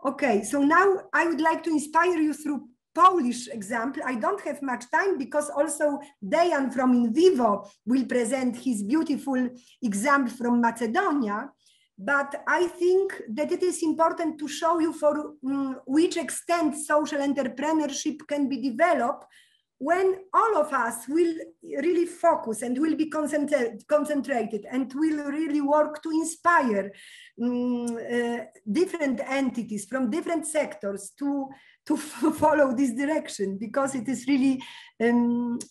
Okay, so now I would like to inspire you through Polish example. I don't have much time because also Dejan from In Vivo will present his beautiful example from Macedonia. But I think that it is important to show you for which extent social entrepreneurship can be developed when all of us will really focus and will be concentrated and will really work to inspire different entities from different sectors to follow this direction, because it is really,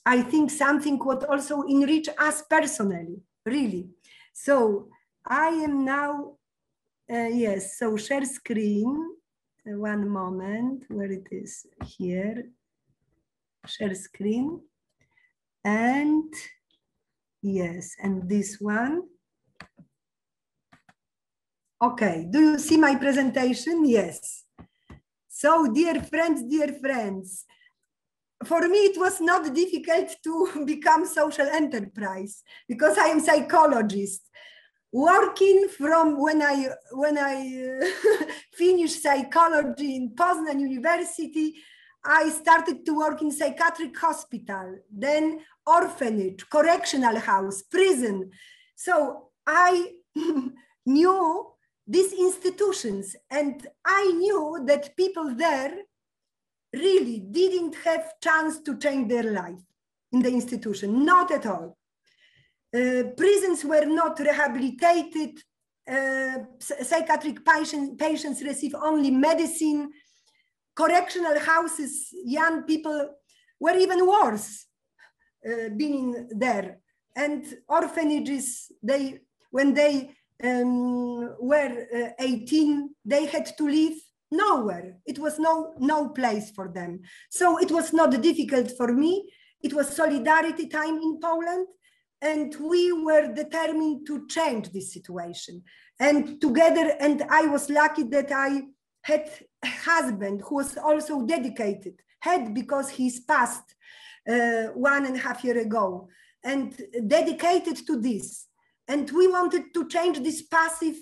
I think, something what also enrich us personally, really. So I am now, yes, so share screen, one moment, where it is here. Share screen, and yes, and this one. Okay, do you see my presentation? Yes. So dear friends, for me it was not difficult to become social enterprise because I am psychologist. Working from when I finished psychology in Poznan University, I started to work in psychiatric hospital, then orphanage, correctional house, prison. So I knew these institutions, and I knew that people there really didn't have chance to change their life in the institution, not at all. Prisons were not rehabilitated, psychiatric patients receive only medicine. Correctional houses, young people were even worse being there. And orphanages, when they were 18, they had to live nowhere. It was no place for them. So it was not difficult for me. It was solidarity time in Poland, and we were determined to change this situation. And together, and I was lucky that I had a husband who was also dedicated, because he's passed 1.5 years ago, and dedicated to this. And we wanted to change this passive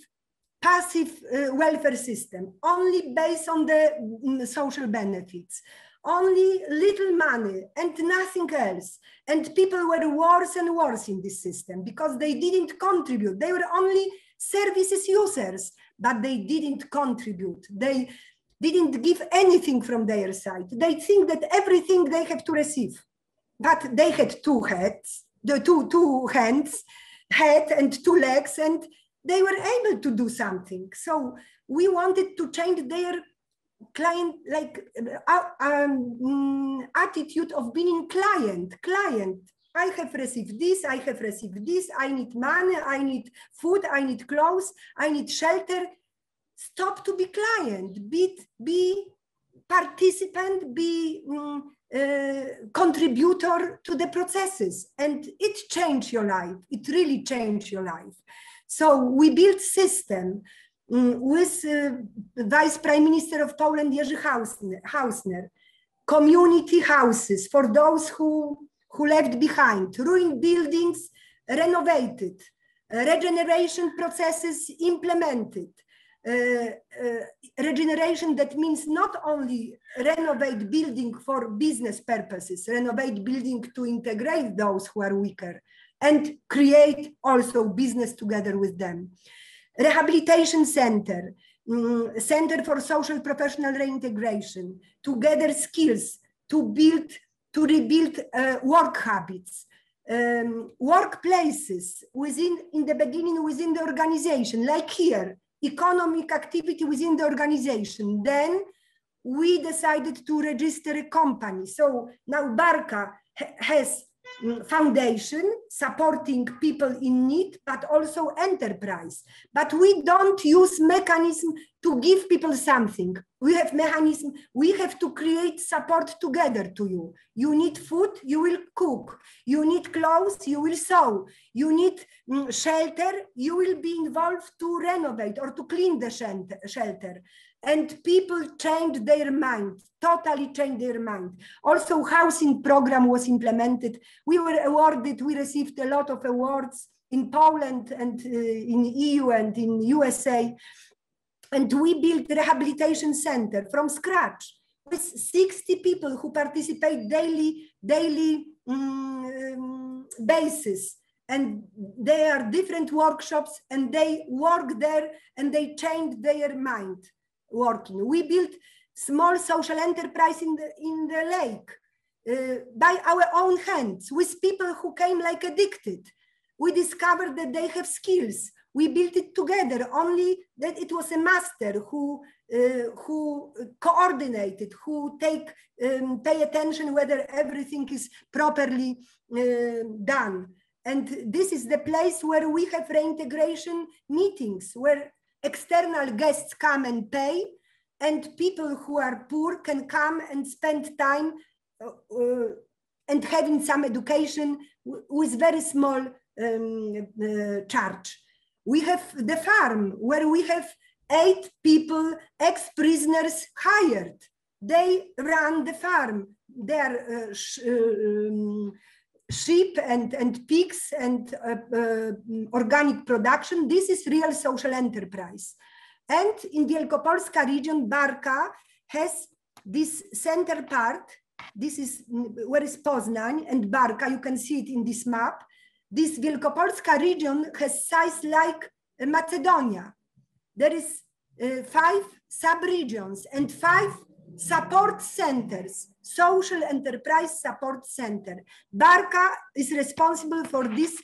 welfare system, only based on the social benefits, only little money and nothing else. And people were worse and worse in this system because they didn't contribute. They were only services users, but they didn't contribute. They didn't give anything from their side. They think that everything they have to receive, but they had two heads, two hands, head and two legs, and they were able to do something. So we wanted to change their client, like attitude of being client. I have received this, I have received this, I need money, I need food, I need clothes, I need shelter. Stop to be client, be participant, be contributor to the processes. And it changed your life, it really changed your life. So we built system with Vice Prime Minister of Poland, Jerzy Hausner, community houses for those who left behind, ruined buildings renovated, regeneration processes implemented. Regeneration, that means not only renovate building for business purposes, renovate building to integrate those who are weaker and create also business together with them. Rehabilitation center, center for social professional reintegration, to gather skills, to rebuild work habits, workplaces in the beginning within the organization, like here, economic activity within the organization. Then we decided to register a company. So now Barka has foundation supporting people in need, but also enterprise. But we don't use mechanism to give people something. We have mechanism, we have to create support together to you. You need food, you will cook. You need clothes, you will sew. You need shelter, you will be involved to renovate or to clean the shelter. And people changed their mind, totally changed their mind. Also, housing program was implemented. We were awarded, we received a lot of awards in Poland and in EU and in USA. And we built a rehabilitation center from scratch with 60 people who participate daily basis. And there are different workshops, and they work there and they change their mind working. We built small social enterprise in the lake by our own hands with people who came like addicted. We discovered that they have skills. We built it together, only that it was a master who coordinated, who pay attention whether everything is properly done. And this is the place where we have reintegration meetings, where external guests come and pay, and people who are poor can come and spend time and having some education with very small charge. We have the farm where we have 8 people, ex-prisoners hired. They run the farm. They are sheep and pigs and organic production. This is real social enterprise. And in Wielkopolska region, Barka has this center part. This is where is Poznań and Barka. You can see it in this map. This Wielkopolska region has size like Macedonia. There is 5 sub-regions and 5 support centers, social enterprise support center. Barka is responsible for this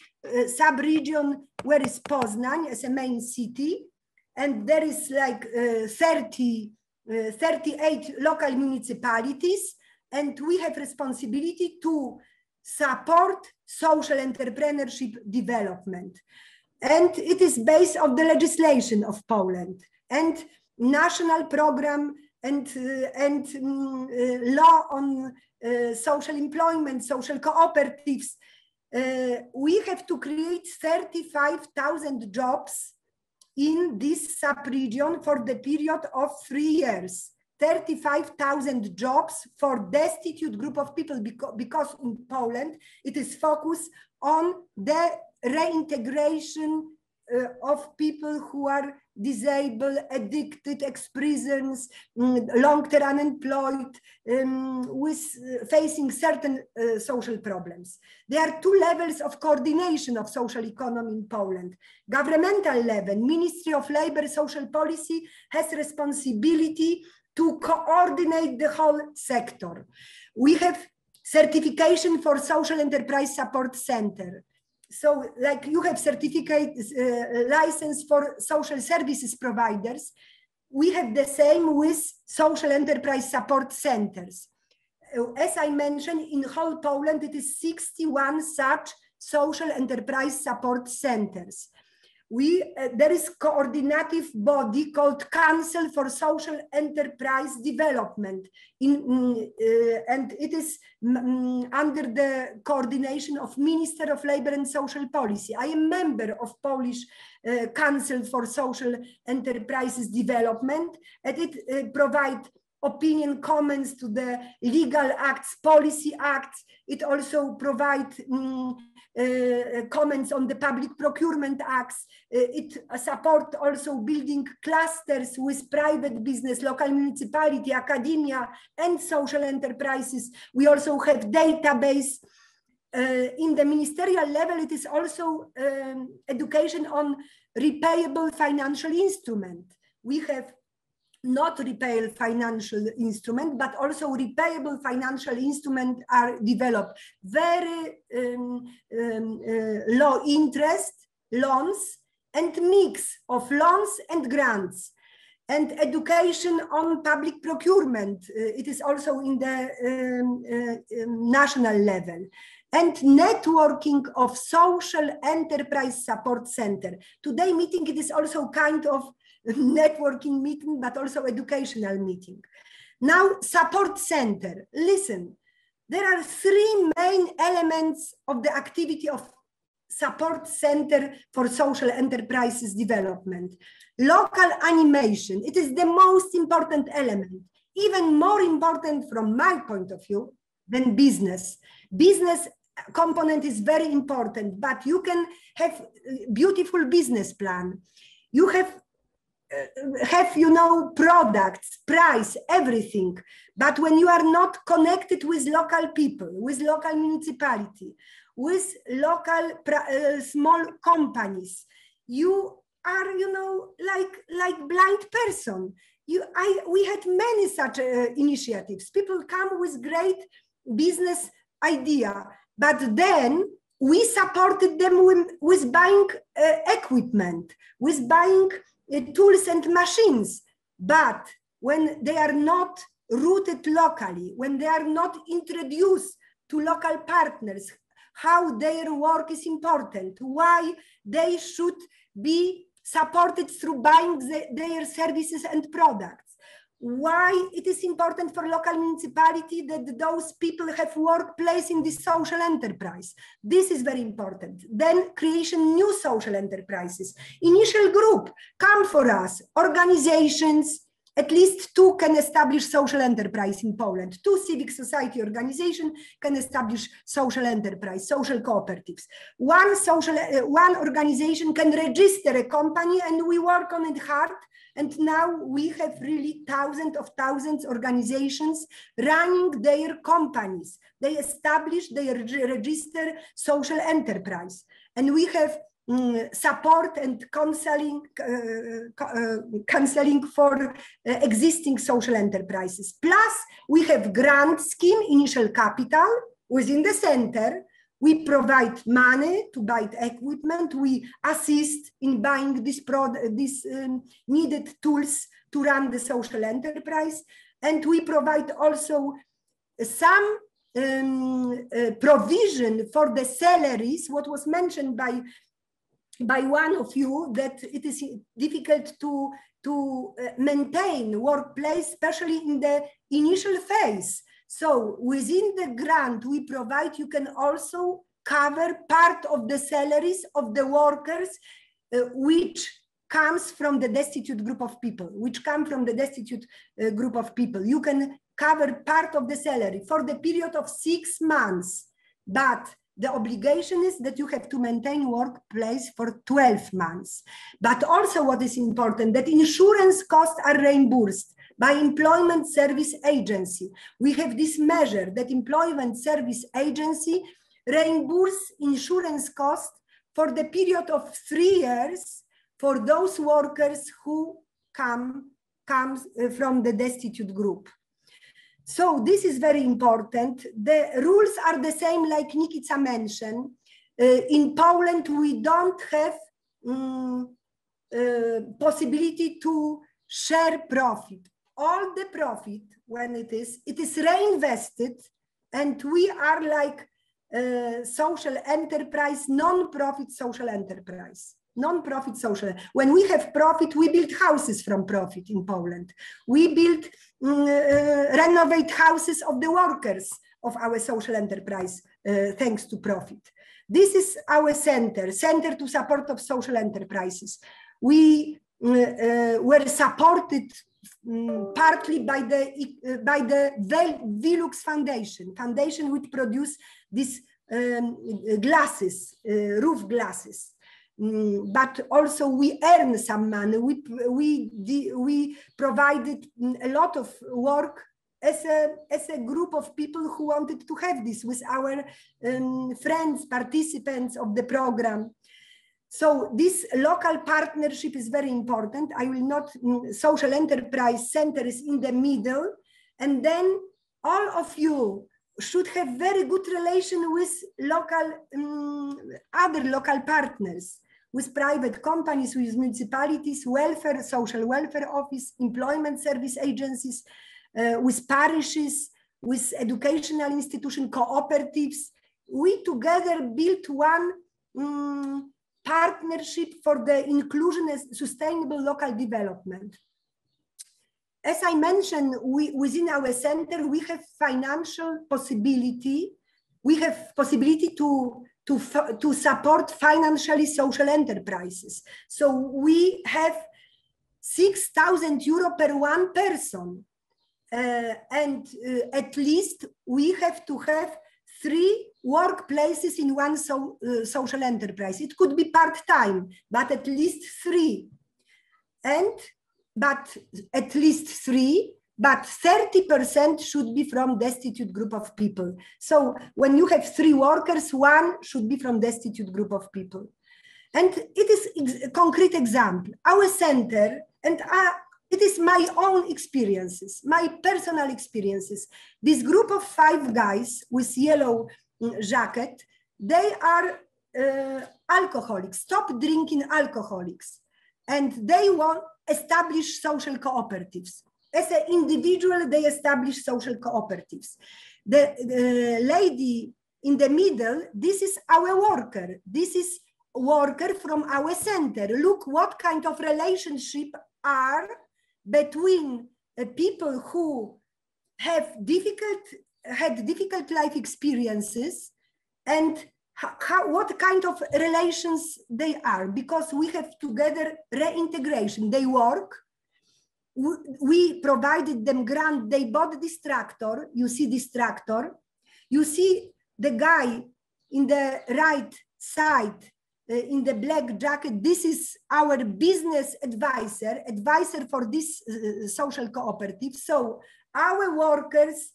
sub-region where is Poznań as a main city. And there is like 38 local municipalities. And we have responsibility to support social entrepreneurship development. And it is based on the legislation of Poland and national program and law on social employment, social cooperatives. We have to create 35,000 jobs in this sub-region for the period of 3 years. 35,000 jobs for destitute group of people, because in Poland it is focused on the reintegration of people who are disabled, addicted, ex-prisons, long-term unemployed, with facing certain social problems. There are 2 levels of coordination of social economy in Poland. Governmental level, Ministry of Labor, Social Policy has responsibility to coordinate the whole sector. We have certification for social enterprise support center. So like you have certificate license for social services providers, we have the same with social enterprise support centers. As I mentioned, in whole Poland, it is 61 such social enterprise support centers. There is coordinative body called Council for Social Enterprise Development, and it is under the coordination of Minister of Labor and Social Policy. I am member of Polish Council for Social Enterprises Development, and it provides opinion comments to the legal acts, policy acts. It also provides comments on the public procurement acts. It supports also building clusters with private business, local municipality, academia, and social enterprises. We also have database. In the ministerial level, it is also education on repayable financial instrument. We have not repayable financial instrument, but also repayable financial instrument are developed. Very low interest loans and mix of loans and grants. And education on public procurement, it is also in the national level. And networking of social enterprise support center. Today meeting, it is also kind of networking meeting, but also educational meeting. Now, support center. Listen, there are 3 main elements of the activity of support center for social enterprises development. Local animation, it is the most important element, even more important from my point of view than business. Business component is very important, but you can have beautiful business plan. You have have, you know, products, price, everything. But when you are not connected with local people, with local municipality, with local small companies, you are, you know, like blind person. We had many such initiatives. People come with great business idea, but then we supported them with buying equipment, with buying tools and machines. But when they are not rooted locally, when they are not introduced to local partners, how their work is important, why they should be supported through buying their services and products, why it is important for local municipality that those people have workplace in this social enterprise. This is very important. Then creation new social enterprises. Initial group, come for us, organizations, at least 2 can establish social enterprise in Poland. 2 civic society organizations can establish social enterprise, social cooperatives. One organization can register a company, and we work on it hard. And now we have really thousands of organizations running their companies. They establish, they register social enterprise. And we have support and counseling for existing social enterprises. Plus, we have grant scheme, initial capital within the center. We provide money to buy equipment. We assist in buying these needed tools to run the social enterprise. And we provide also some provision for the salaries, what was mentioned by one of you, that it is difficult to maintain workplace, especially in the initial phase. So within the grant we provide, you can also cover part of the salaries of the workers which comes from the destitute group of people, You can cover part of the salary for the period of 6 months, but the obligation is that you have to maintain workplace for 12 months. But also what is important, that insurance costs are reimbursed by Employment Service Agency. We have this measure that Employment Service Agency reimburse insurance costs for the period of 3 years for those workers who comes from the destitute group. So this is very important. The rules are the same like Nikica mentioned. In Poland, we don't have possibility to share profit. All the profit, when it is reinvested, and we are like social enterprise, non-profit social enterprise. Non-profit social. When we have profit, we build houses from profit in Poland. We build, renovate houses of the workers of our social enterprise, thanks to profit. This is our center to support of social enterprises. We were supported partly by the Velux Foundation, which produced these glasses, roof glasses. But also we earn some money. We provided a lot of work as a group of people who wanted to have this with our friends, participants of the program. So this local partnership is very important. I will not, social enterprise center is in the middle, and then all of you should have very good relation with local, other local partners, with private companies, with municipalities, welfare, social welfare office, employment service agencies, with parishes, with educational institution, cooperatives. We together built one partnership for the inclusion and sustainable local development. As I mentioned, within our center, we have financial possibility. We have possibility to support financially social enterprises. So we have 6,000 euro per one person. And at least we have to have 3 workplaces in one social enterprise. It could be part-time, but at least 3. And but at least 3, but 30% should be from destitute group of people. So when you have 3 workers, 1 should be from destitute group of people. And it is a concrete example. Our center, and it is my own experiences, my personal experiences. This group of 5 guys with yellow jacket, they are alcoholics, stop drinking alcoholics. And they want to establish social cooperatives. As an individual, they establish social cooperatives. The lady in the middle, this is our worker. This is worker from our center. Look what kind of relationship are between people who have had difficult life experiences and what kind of relations they are, because we have together reintegration. They work, we provided them grant, they bought this tractor. You see this tractor, you see the guy in the right side in the black jacket. This is our business advisor for this social cooperative. So our workers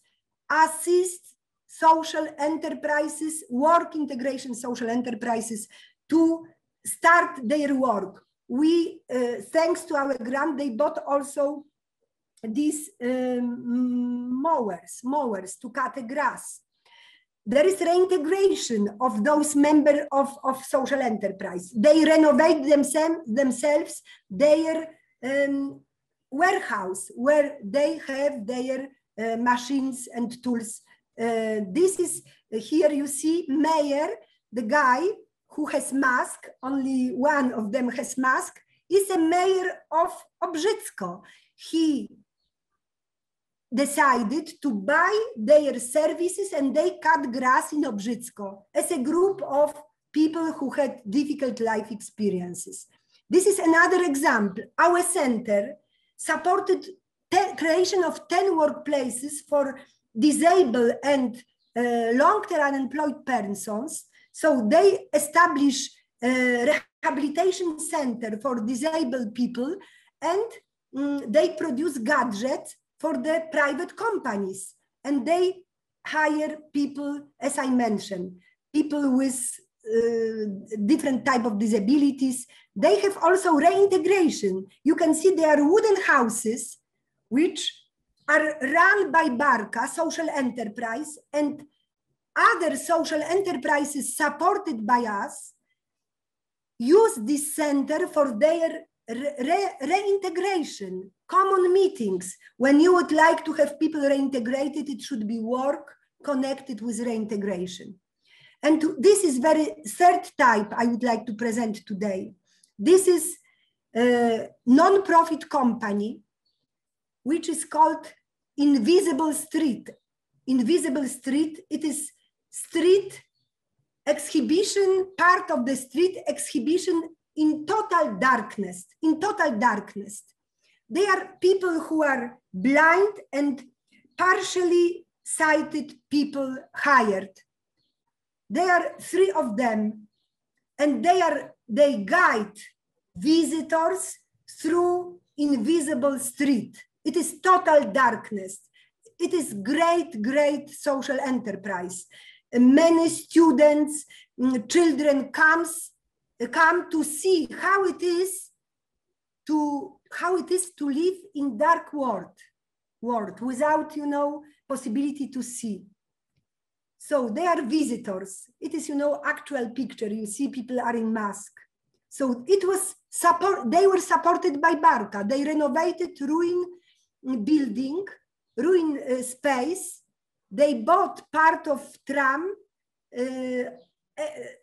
assist social enterprises, work integration social enterprises to start their work. We, thanks to our grant, they bought also these mowers to cut the grass. There is reintegration of those members of social enterprise. They renovate themselves their warehouse where they have their machines and tools. This is, here you see Mayor, the guy who has mask, only one of them has mask, is a mayor of Obrzydko. He decided to buy their services and they cut grass in Obrzydko as a group of people who had difficult life experiences. This is another example. Our center supported creation of 10 workplaces for disabled and long-term unemployed persons. So they establish a rehabilitation center for disabled people, and they produce gadgets for the private companies. And they hire people, as I mentioned, people with different type of disabilities. They have also reintegration. You can see they are wooden houses, which are run by Barka, social enterprise, and other social enterprises supported by us use this center for their reintegration, common meetings. When you would like to have people reintegrated, it should be work connected with reintegration. And this is very third type I would like to present today. This is a non-profit company, which is called Invisible Street. Invisible Street, it is street exhibition, part of the street exhibition in total darkness, They are people who are blind and partially sighted people hired. There are 3 of them, and they guide visitors through invisible street. It is total darkness. It is great social enterprise. Many students, children come to see how it is to live in dark world without, possibility to see. So they are visitors. It is, actual picture. You see people are in mask. So it was they were supported by Barka. They renovated ruin building, ruin space. They bought part of tram,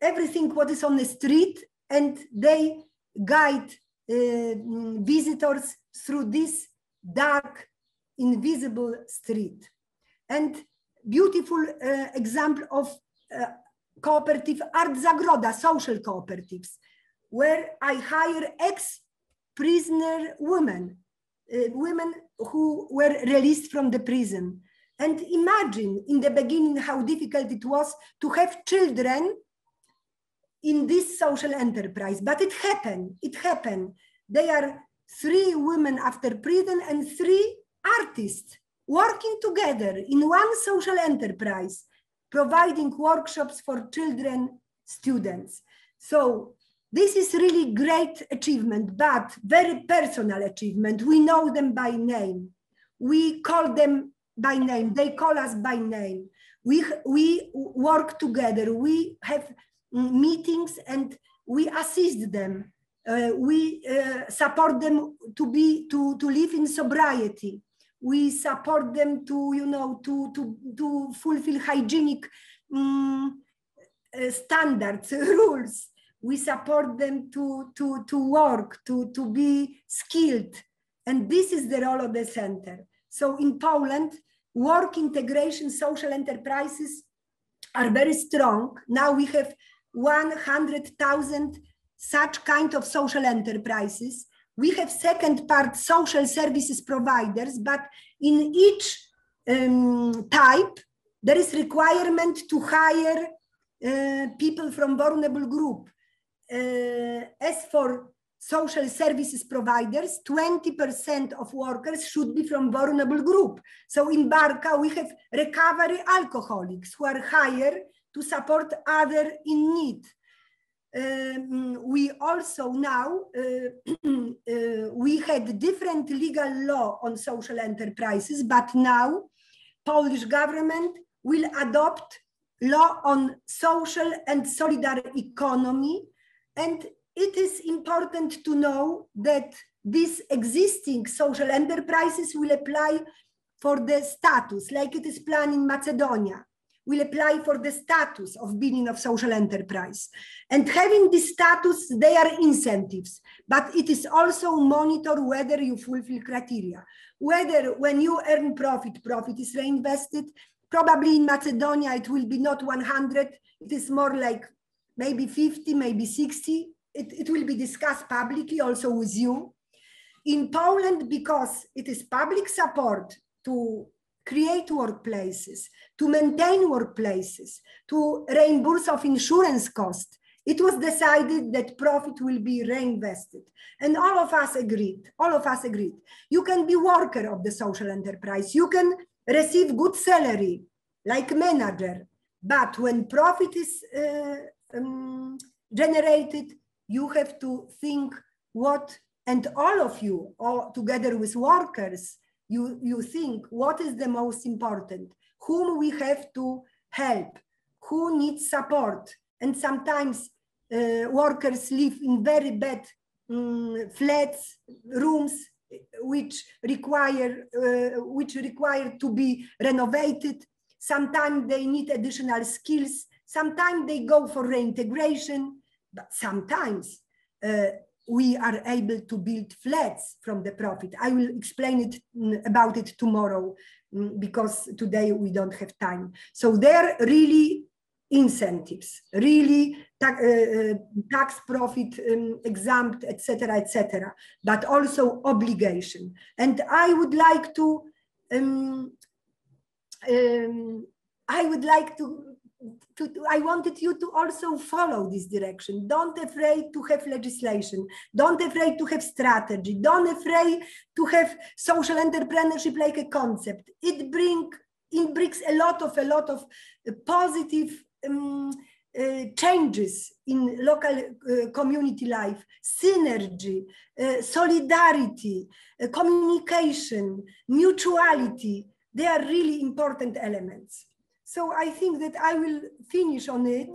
everything what is on the street, and they guide visitors through this dark, invisible street. And beautiful example of cooperative Art Zagroda, social cooperatives, where I hire ex-prisoner women, women who were released from the prison. And imagine in the beginning how difficult it was to have children in this social enterprise, but it happened. They are 3 women after prison, and 3 artists working together in one social enterprise, providing workshops for children, students. So this is really great achievement, but very personal achievement. We know them by name. We call them by name. They call us by name. We work together. We have meetings and we assist them. We support them to live in sobriety. We support them to to fulfill hygienic standards, rules. We support them to work, to be skilled. And this is the role of the center. So in Poland, work integration social enterprises are very strong. Now we have 100,000 such kind of social enterprises. We have second part social services providers, but in each type, there is requirement to hire people from vulnerable group. As for social services providers, 20% of workers should be from vulnerable group. So in Barka, we have recovery alcoholics who are hired to support others in need. We also now, we had different legal law on social enterprises, but now Polish government will adopt law on social and solidar economy. And it is important to know that these existing social enterprises will apply for the status, like it is planned in Macedonia, will apply for the status of being of social enterprise. And having this status, they are incentives, but it is also monitor whether you fulfill criteria, whether when you earn profit, profit is reinvested. Probably in Macedonia, it will be not 100, it is more like maybe 50, maybe 60. It will be discussed publicly also with you. In Poland, because it is public support to create workplaces, to maintain workplaces, to reimburse of insurance cost, it was decided that profit will be reinvested. And all of us agreed, You can be worker of the social enterprise, you can receive good salary, like manager, but when profit is generated, you have to think what, and all of you, all together with workers, you think what is the most important, whom we have to help, who needs support. And sometimes workers live in very bad flats, rooms, which require to be renovated. Sometimes they need additional skills. Sometimes they go for reintegration, but sometimes we are able to build flats from the profit. I will explain about it tomorrow because today we don't have time. So they're really incentives, really tax profit exempt, etc., but also obligation. And I would like to I wanted you to also follow this direction. Don't afraid to have legislation. Don't afraid to have strategy. Don't afraid to have social entrepreneurship like a concept. It brings a lot of positive changes in local community life, synergy, solidarity, communication, mutuality. They are really important elements. So I think that I will finish on it.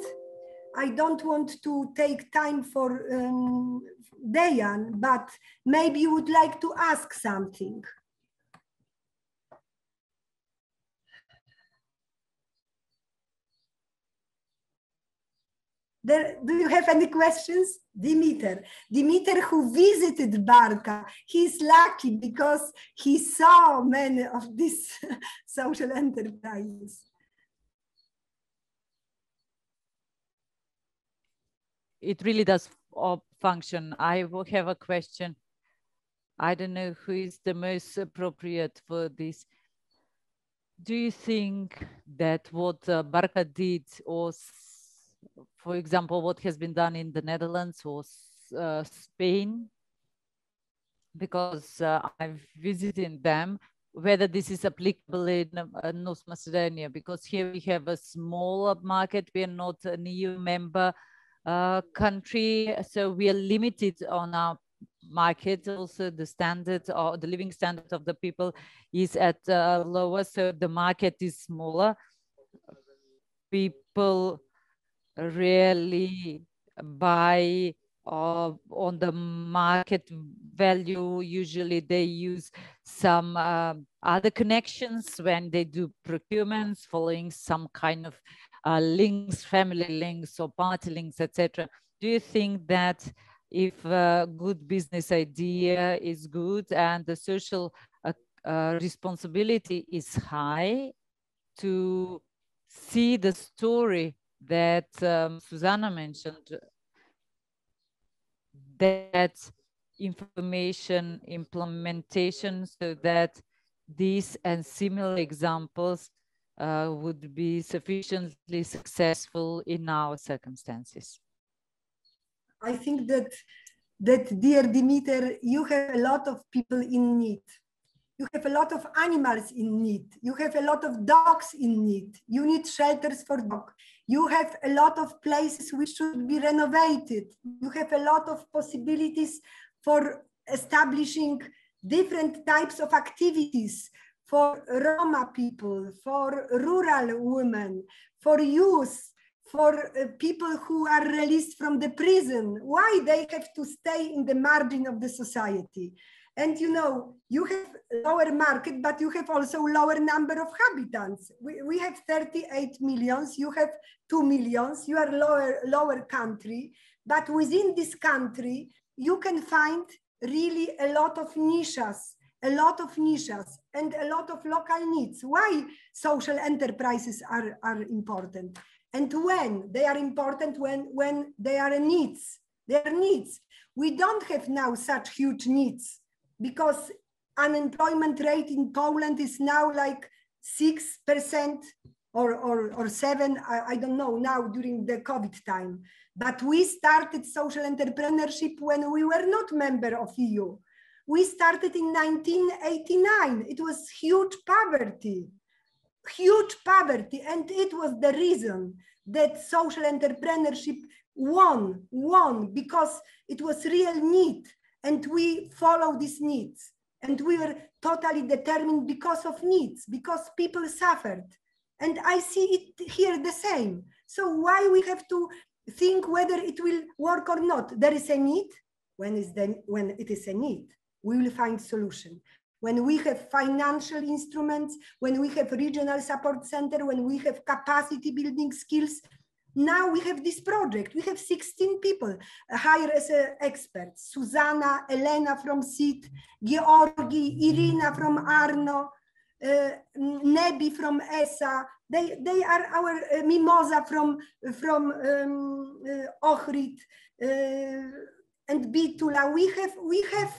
I don't want to take time for Dejan, but maybe you would like to ask something. Do you have any questions? Dimitar, who visited Barka, he's lucky because he saw many of these social enterprises. It really does function. I will have a question. I don't know who is the most appropriate for this. Do you think that what Barka did, or for example, what has been done in the Netherlands or Spain, because I've visited them, whether this is applicable in North Macedonia, because here we have a smaller market. We are not an EU member country, so we are limited on our market. Also, the standard or the living standard of the people is at lower, so the market is smaller. People really buy on the market value. Usually they use some other connections when they do procurements, following some kind of links, family links or party links, etc. Do you think that if a good business idea is good and the social responsibility is high, to see the story that Susanna mentioned, that information implementation, so that these and similar examples would be sufficiently successful in our circumstances? I think that dear Dimitar, you have a lot of people in need. You have a lot of animals in need. You have a lot of dogs in need. You need shelters for dogs. You have a lot of places which should be renovated. You have a lot of possibilities for establishing different types of activities for Roma people, for rural women, for youth, for people who are released from the prison. Why they have to stay in the margin of the society? And you know, you have lower market, but you have also lower number of inhabitants. We have 38 millions, you have 2 millions, you are lower country, but within this country, you can find really a lot of niches and a lot of local needs. Why social enterprises are important? And when they are important, when they are needs, their needs. We don't have now such huge needs, because unemployment rate in Poland is now like 6% or 7, I don't know now during the COVID time. But we started social entrepreneurship when we were not member of EU. We started in 1989. It was huge poverty, and it was the reason that social entrepreneurship won because it was real need. And we follow these needs. And we were totally determined because of needs, because people suffered. And I see it here the same. So why we have to think whether it will work or not? There is a need. When it is a need, we will find solution. When we have financial instruments, when we have regional support center, when we have capacity building skills. Now we have this project. We have 16 people hired as experts. Susanna, Elena from SIT, Georgi, Irina from Arno, Nebi from ESA. They are our Mimosa from Ohrid and Bitula. We have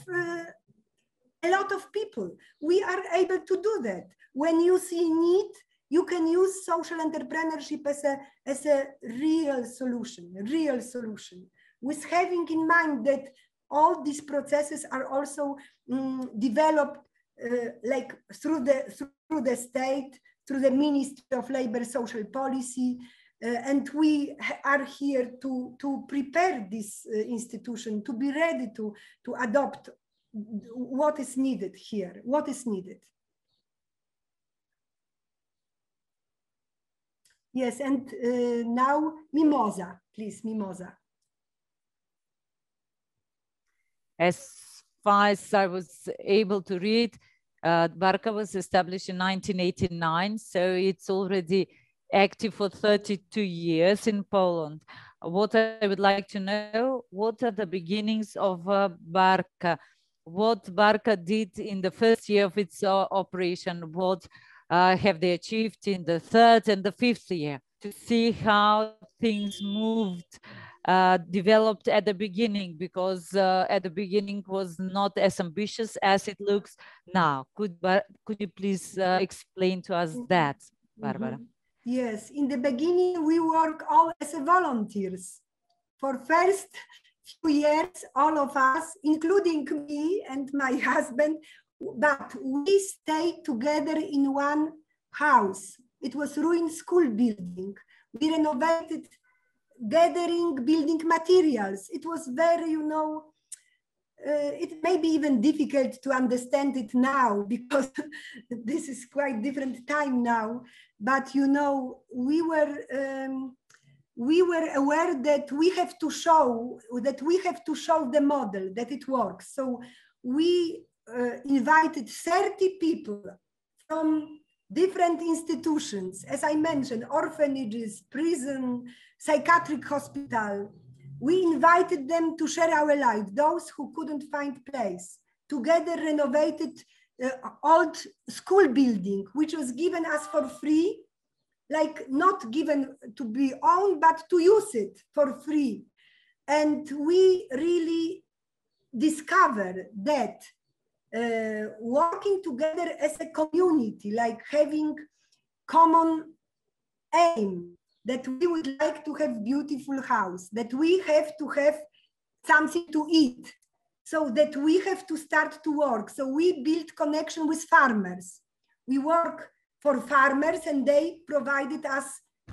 a lot of people. We are able to do that. When you see need, you can use social entrepreneurship as a real solution, with having in mind that all these processes are also developed like through the state, through the Ministry of Labor Social Policy, and we are here to prepare this institution to be ready to adopt what is needed here, what is needed. Yes, and now Mimosa, please, Mimosa. As far as I was able to read, Barka was established in 1989, so it's already active for 32 years in Poland. What I would like to know, what are the beginnings of Barka? What Barka did in the first year of its operation? What have they achieved in the third and the fifth year, to see how things moved, developed at the beginning, because at the beginning was not as ambitious as it looks now. Could you please explain to us that, Barbara? Yes, in the beginning we work all as volunteers. For first few years, all of us, including me and my husband, but we stayed together in one house. It was ruined school building. We renovated, gathering building materials. It was very, you know, it may be even difficult to understand it now because this is quite different time now. But you know, we were aware that we have to show the model that it works. So we invited 30 people from different institutions, as I mentioned, orphanages, prison, psychiatric hospital. We invited them to share our life, those who couldn't find place. Together renovated old school building, which was given us for free, like not given to be owned, but to use it for free. And we really discovered that working together as a community, like having common aim, that we would like to have beautiful house, that we have to have something to eat, so that we have to start to work. So we built connection with farmers. We work for farmers and they provided us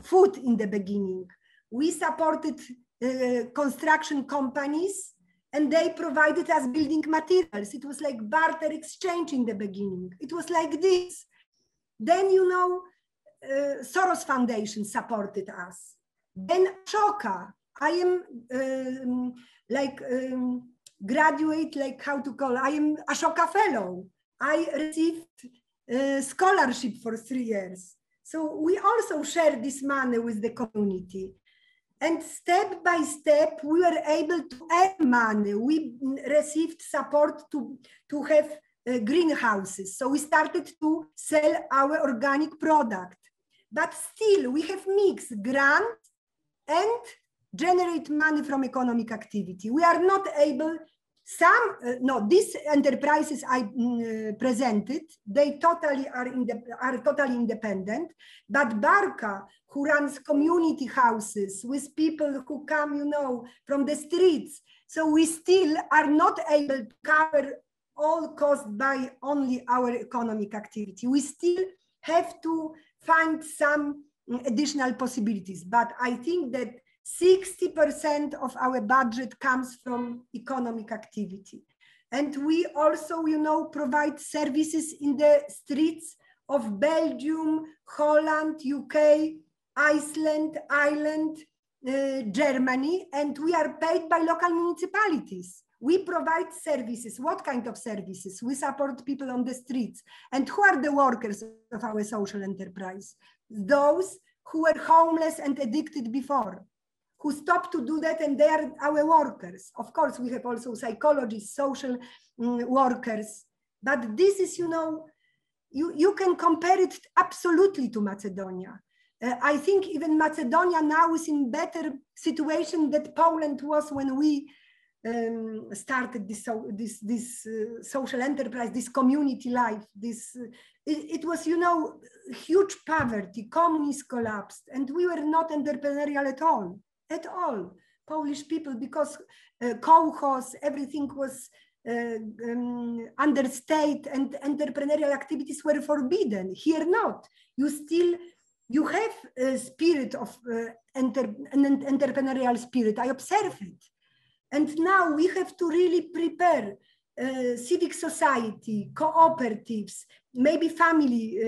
food in the beginning. We supported construction companies and they provided us building materials. It was like barter exchange in the beginning. It was like this. Then, you know, Soros Foundation supported us. Then Ashoka, I am graduate, like how to call, I am Ashoka Fellow. I received scholarship for 3 years. So we also share this money with the community. And step by step, we were able to earn money. We received support to have greenhouses. So we started to sell our organic product. But still, we have mixed grant and generate money from economic activity. We are not able, these enterprises I presented, they totally are totally independent. But Barka, who runs community houses with people who come, you know, from the streets. So we still are not able to cover all costs by only our economic activity. We still have to find some additional possibilities. But I think that 60% of our budget comes from economic activity. And we also, you know, provide services in the streets of Belgium, Holland, UK, Iceland, Ireland, Germany, and we are paid by local municipalities. We provide services. What kind of services? We support people on the streets. And who are the workers of our social enterprise? Those who were homeless and addicted before, who stopped to do that, and they are our workers. Of course, we have also psychologists, social workers. But this is, you know, you can compare it absolutely to Macedonia. I think even Macedonia now is in better situation than Poland was when we started this social enterprise, this community life. It was, you know, huge poverty, communism collapsed, and we were not entrepreneurial at all. Polish people, because kolkhoz, everything was under state and entrepreneurial activities were forbidden. Here not. You have a spirit of an entrepreneurial spirit. I observe it. And now we have to really prepare civic society, cooperatives, maybe family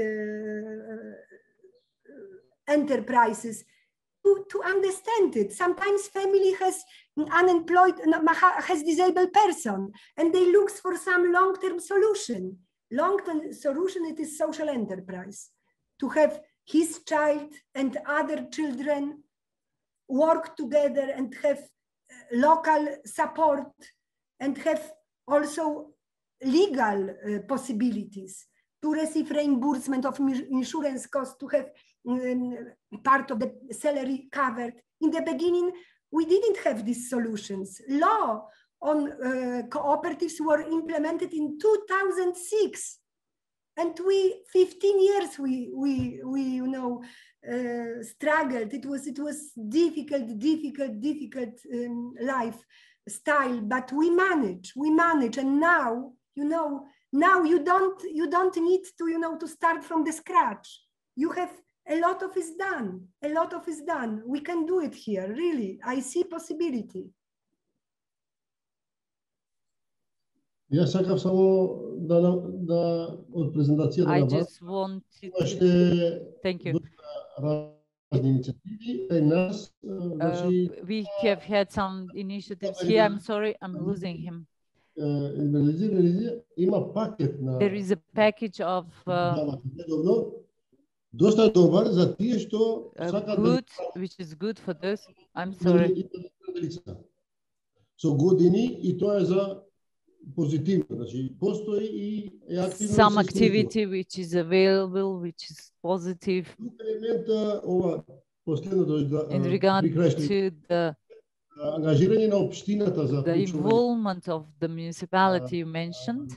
enterprises to understand it. Sometimes family has unemployed, has disabled person, and they look for some long-term solution. Long-term solution, it is social enterprise. To have his child and other children work together and have local support and have also legal possibilities to receive reimbursement of insurance costs, to have part of the salary covered. In the beginning, we didn't have these solutions. Law on cooperatives were implemented in 2006. And we, 15 years, we you know, struggled. It was difficult lifestyle, but we manage, and now, you know, now you don't need to, you know, to start from the scratch. You have a lot of is done. We can do it here, really. I see possibility. Ja čakam samo od prezentacije I just wanted to thank you. We have had some initiatives here. I'm sorry, I'm losing him. There is a package of good, which is good for those. I'm sorry. So godini I to je za pozitivno, znači postoji I aktivno some activity which is available, which is positive. In regard to the involvement of the municipality you mentioned.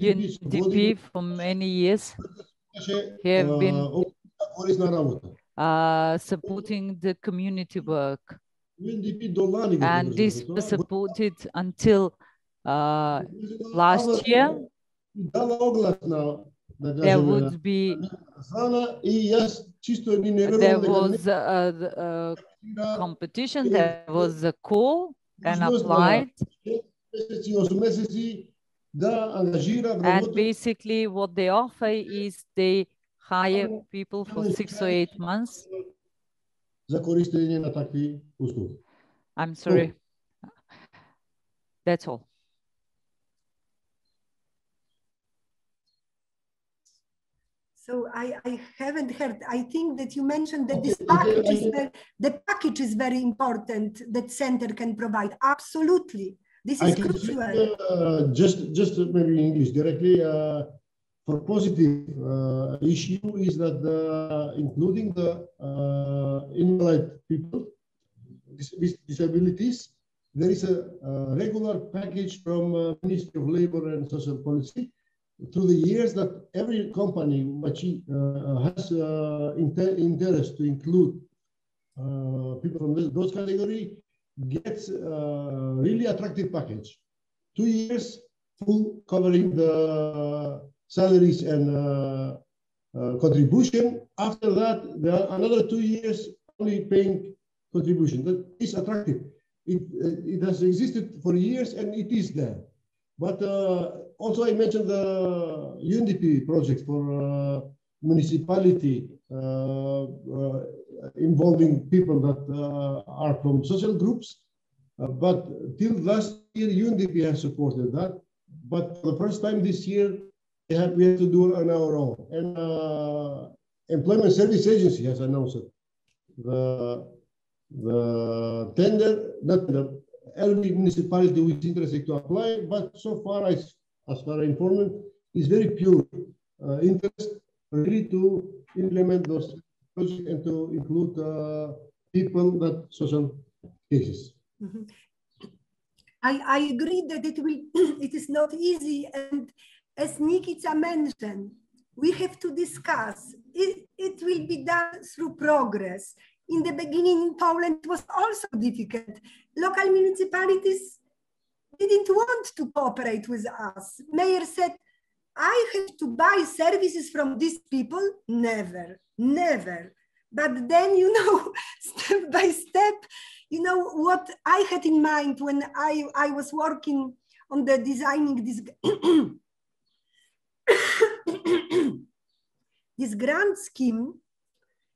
UNDP for many years have been supporting the community work. And this was supported until last year. There would be, there was a competition, there was a call and applied. And basically what they offer is they hire people for 6 or 8 months. I'm sorry. That's all. So I haven't heard. I think that you mentioned that this package is the package is very important that center can provide. Absolutely, this is crucial. Just maybe in English directly. For positive issue is that including the invalid people, disabilities, there is a regular package from Ministry of Labor and Social Policy through the years that every company which has interest to include people from those category gets a really attractive package. 2 years full covering the salaries and contribution. After that, there are another 2 years only paying contribution. That is attractive. It has existed for years and it is there. But also I mentioned the UNDP project for municipality involving people that are from social groups. But till last year, UNDP has supported that. But for the first time this year, we have to do it on our own. And Employment Service Agency has announced it. The tender, not the every municipality which is interested to apply, but so far as far as informed, is very pure interest really to implement those projects and to include people that social cases. Mm-hmm. I agree that it is not easy, and as Nikita mentioned, we have to discuss. It will be done through progress. In the beginning in Poland, it was also difficult. Local municipalities didn't want to cooperate with us. Mayor said, I have to buy services from these people? Never, never. But then, you know, step by step, you know, what I had in mind when I was working on the designing this, this grant scheme.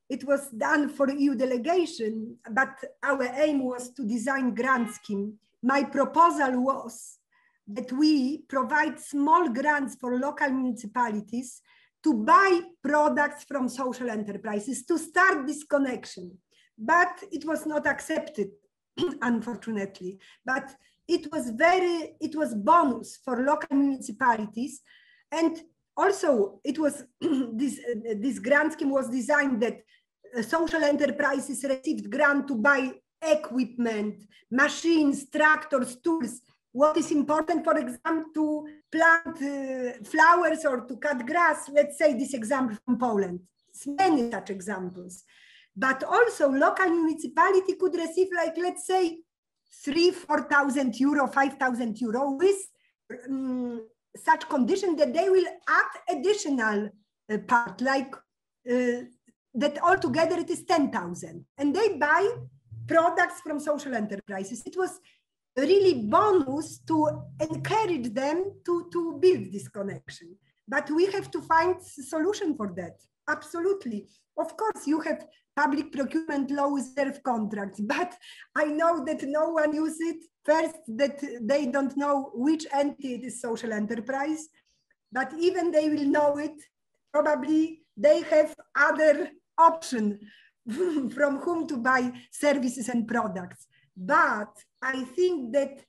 It was done for EU delegation, but our aim was to design grant scheme. My proposal was that we provide small grants for local municipalities to buy products from social enterprises to start this connection. But it was not accepted, unfortunately. But it was bonus for local municipalities. And also it was, this grant scheme was designed that social enterprises received grant to buy equipment, machines, tractors, tools, what is important, for example, to plant flowers or to cut grass. Let's say this example from Poland. It's many such examples. But also local municipality could receive, like, let's say, 3,000–4,000 euro, 5,000 euro with such condition that they will add additional part, like that altogether it is 10,000. And they buy products from social enterprises. It was really bonus to encourage them to build this connection. But we have to find a solution for that. Absolutely. Of course, you have public procurement law reserve contracts, but I know that no one uses it. First, that they don't know which entity it is social enterprise, but even they will know it, probably they have other option from whom to buy services and products. But I think that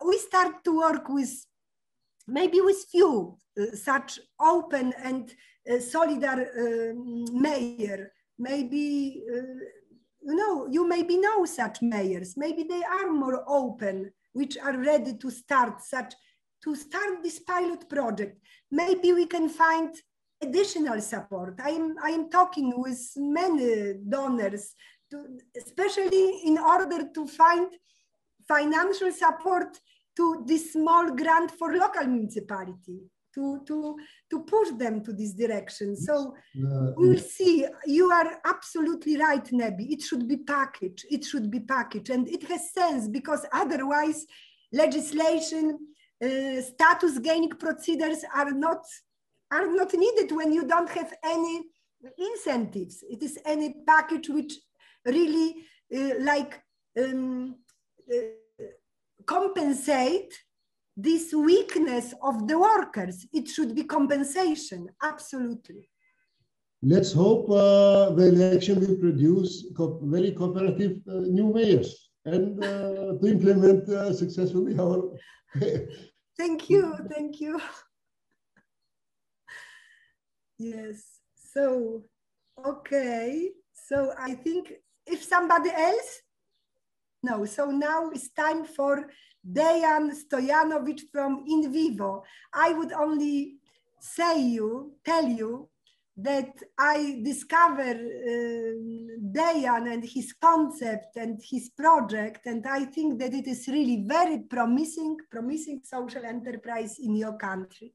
we start to work with, maybe with few such open and solidar mayor. Maybe, you maybe know such mayors. Maybe they are more open, which are ready to start this pilot project. Maybe we can find additional support. I'm talking with many donors, especially in order to find financial support to this small grant for local municipality, to push them to this direction. So we'll see. You are absolutely right, Nebi. It should be packaged. It should be packaged, and it has sense, because otherwise legislation, status gaining procedures are not needed when you don't have any incentives. It is any package which really compensate this weakness of the workers. It should be compensation, absolutely. Let's hope the election will produce very cooperative new mayors and to implement successfully our... Thank you, thank you. Yes, so, okay. So I think if somebody else? No, so now it's time for Dejan Stojanovic from In Vivo. I would only tell you that I discovered Dejan and his concept and his project, and I think that it is really very promising social enterprise in your country.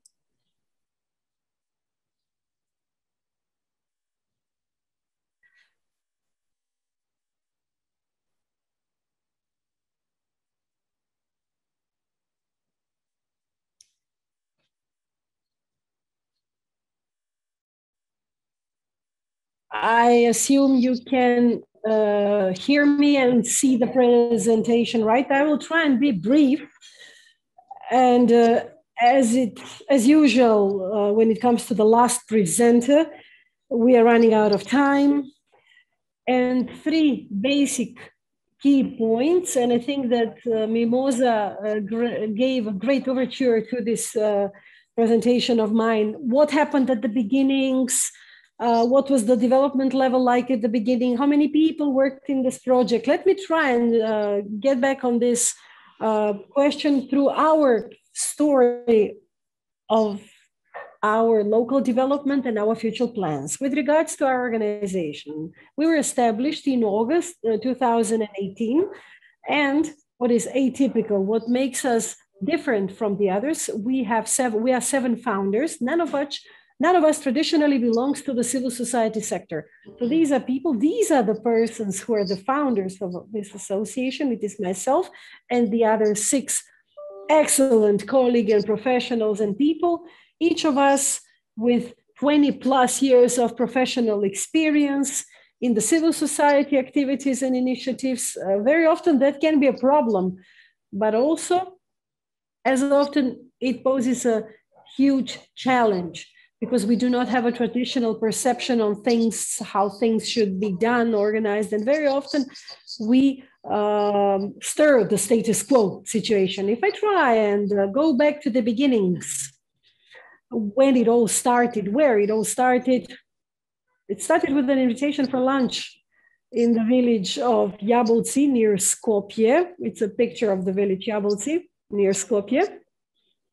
I assume you can hear me and see the presentation, right? I will try and be brief. And as usual, when it comes to the last presenter, we are running out of time. And 3 basic key points. And I think that Mimosa gave a great overture to this presentation of mine. What happened at the beginnings? What was the development level like at the beginning? How many people worked in this project? Let me try and get back on this question through our story of our local development and our future plans. With regards to our organization, we were established in August 2018. And what is atypical, what makes us different from the others, we are 7 founders, none of us traditionally belongs to the civil society sector. So these are the persons who are the founders of this association. It is myself and the other 6 excellent colleagues and professionals and people, each of us with 20+ years of professional experience in the civil society activities and initiatives. Very often that can be a problem, but also as often it poses a huge challenge, because we do not have a traditional perception on things, how things should be done, organized, and very often we stir the status quo situation. If I try and go back to the beginnings, when it all started, where it all started, it started with an invitation for lunch in the village of Jablonci near Skopje. It's a picture of the village Jablonci. near Skopje.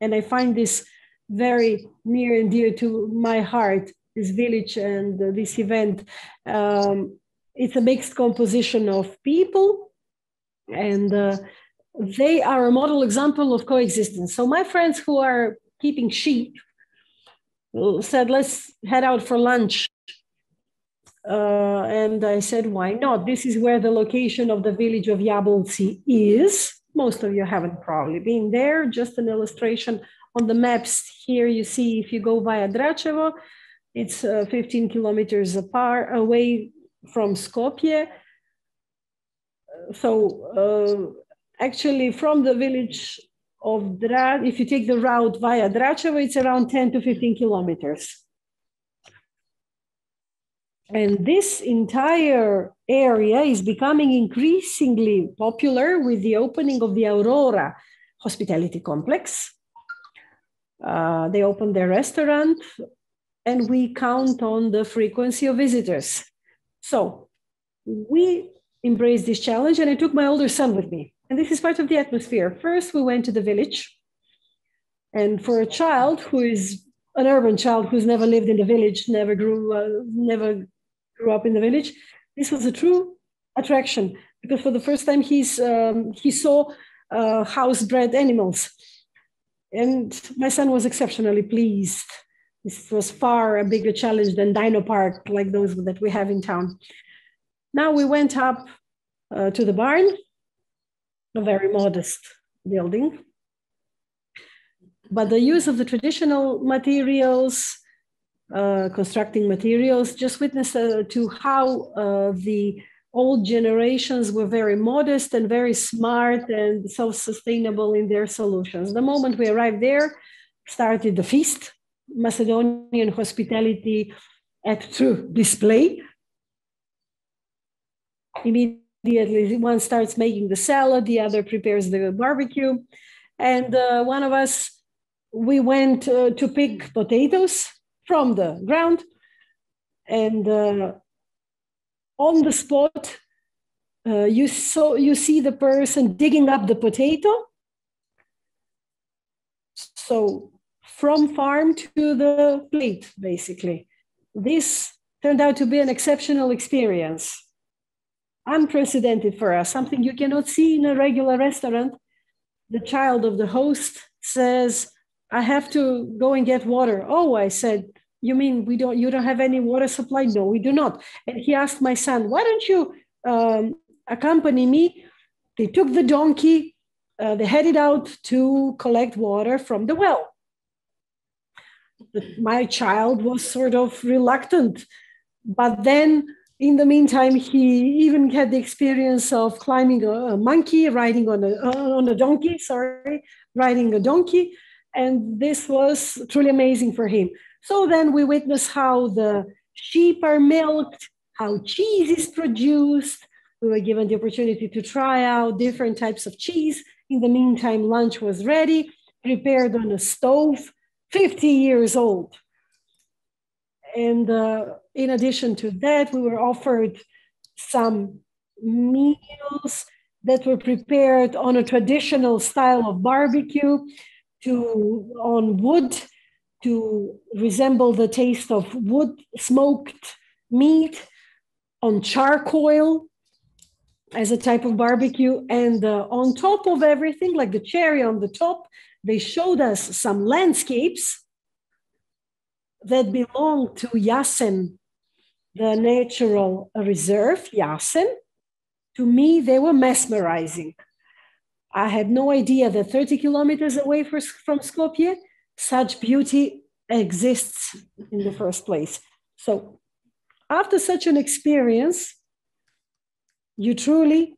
And I find this very near and dear to my heart, this village and this event. It's a mixed composition of people, and they are a model example of coexistence. So my friends who are keeping sheep said, let's head out for lunch. And I said, why not? This is where the location of the village of Jablonci is. Most of you haven't probably been there. Just an illustration on the maps here. You see, if you go via Dračevo, it's 15 kilometers away from Skopje. So actually from the village of Dračevo, if you take the route via Dračevo, it's around 10 to 15 kilometers. And this entire area is becoming increasingly popular with the opening of the Aurora Hospitality Complex. They opened their restaurant, and we count on the frequency of visitors. So we embraced this challenge, and I took my older son with me. And this is part of the atmosphere. First, we went to the village. And for a child who is an urban child who's never lived in the village, never grew up in the village, this was a true attraction, because for the first time he saw house-bred animals. And my son was exceptionally pleased. This was far a bigger challenge than Dino Park, like those that we have in town. Now we went up to the barn, a very modest building. But the use of the traditional materials, constructing materials, just witness to how the old generations were very modest and very smart and self-sustainable in their solutions. The moment we arrived there, started the feast, Macedonian hospitality at true display. Immediately, one starts making the salad, the other prepares the barbecue. And one of us, we went to pick potatoes from the ground, and on the spot, you see the person digging up the potato. So from farm to the plate, basically. This turned out to be an exceptional experience, unprecedented for us, something you cannot see in a regular restaurant. The child of the host says, I have to go and get water. Oh, I said, you mean you don't have any water supply? No, we do not. And he asked my son, why don't you accompany me? They took the donkey, they headed out to collect water from the well. My child was sort of reluctant, but then in the meantime, he even had the experience of climbing a monkey, riding on a donkey, riding a donkey. And this was truly amazing for him. So then we witnessed how the sheep are milked, how cheese is produced. We were given the opportunity to try out different types of cheese. In the meantime, lunch was ready, prepared on a stove, 50 years old. And in addition to that, we were offered some meals that were prepared on a traditional style of barbecue, on wood, to resemble the taste of wood smoked meat, on charcoal as a type of barbecue. And on top of everything, like the cherry on the top, they showed us some landscapes that belong to Jasen, the natural reserve, Jasen. To me, they were mesmerizing. I had no idea that 30 kilometers away from Skopje, such beauty exists in the first place. So after such an experience, you truly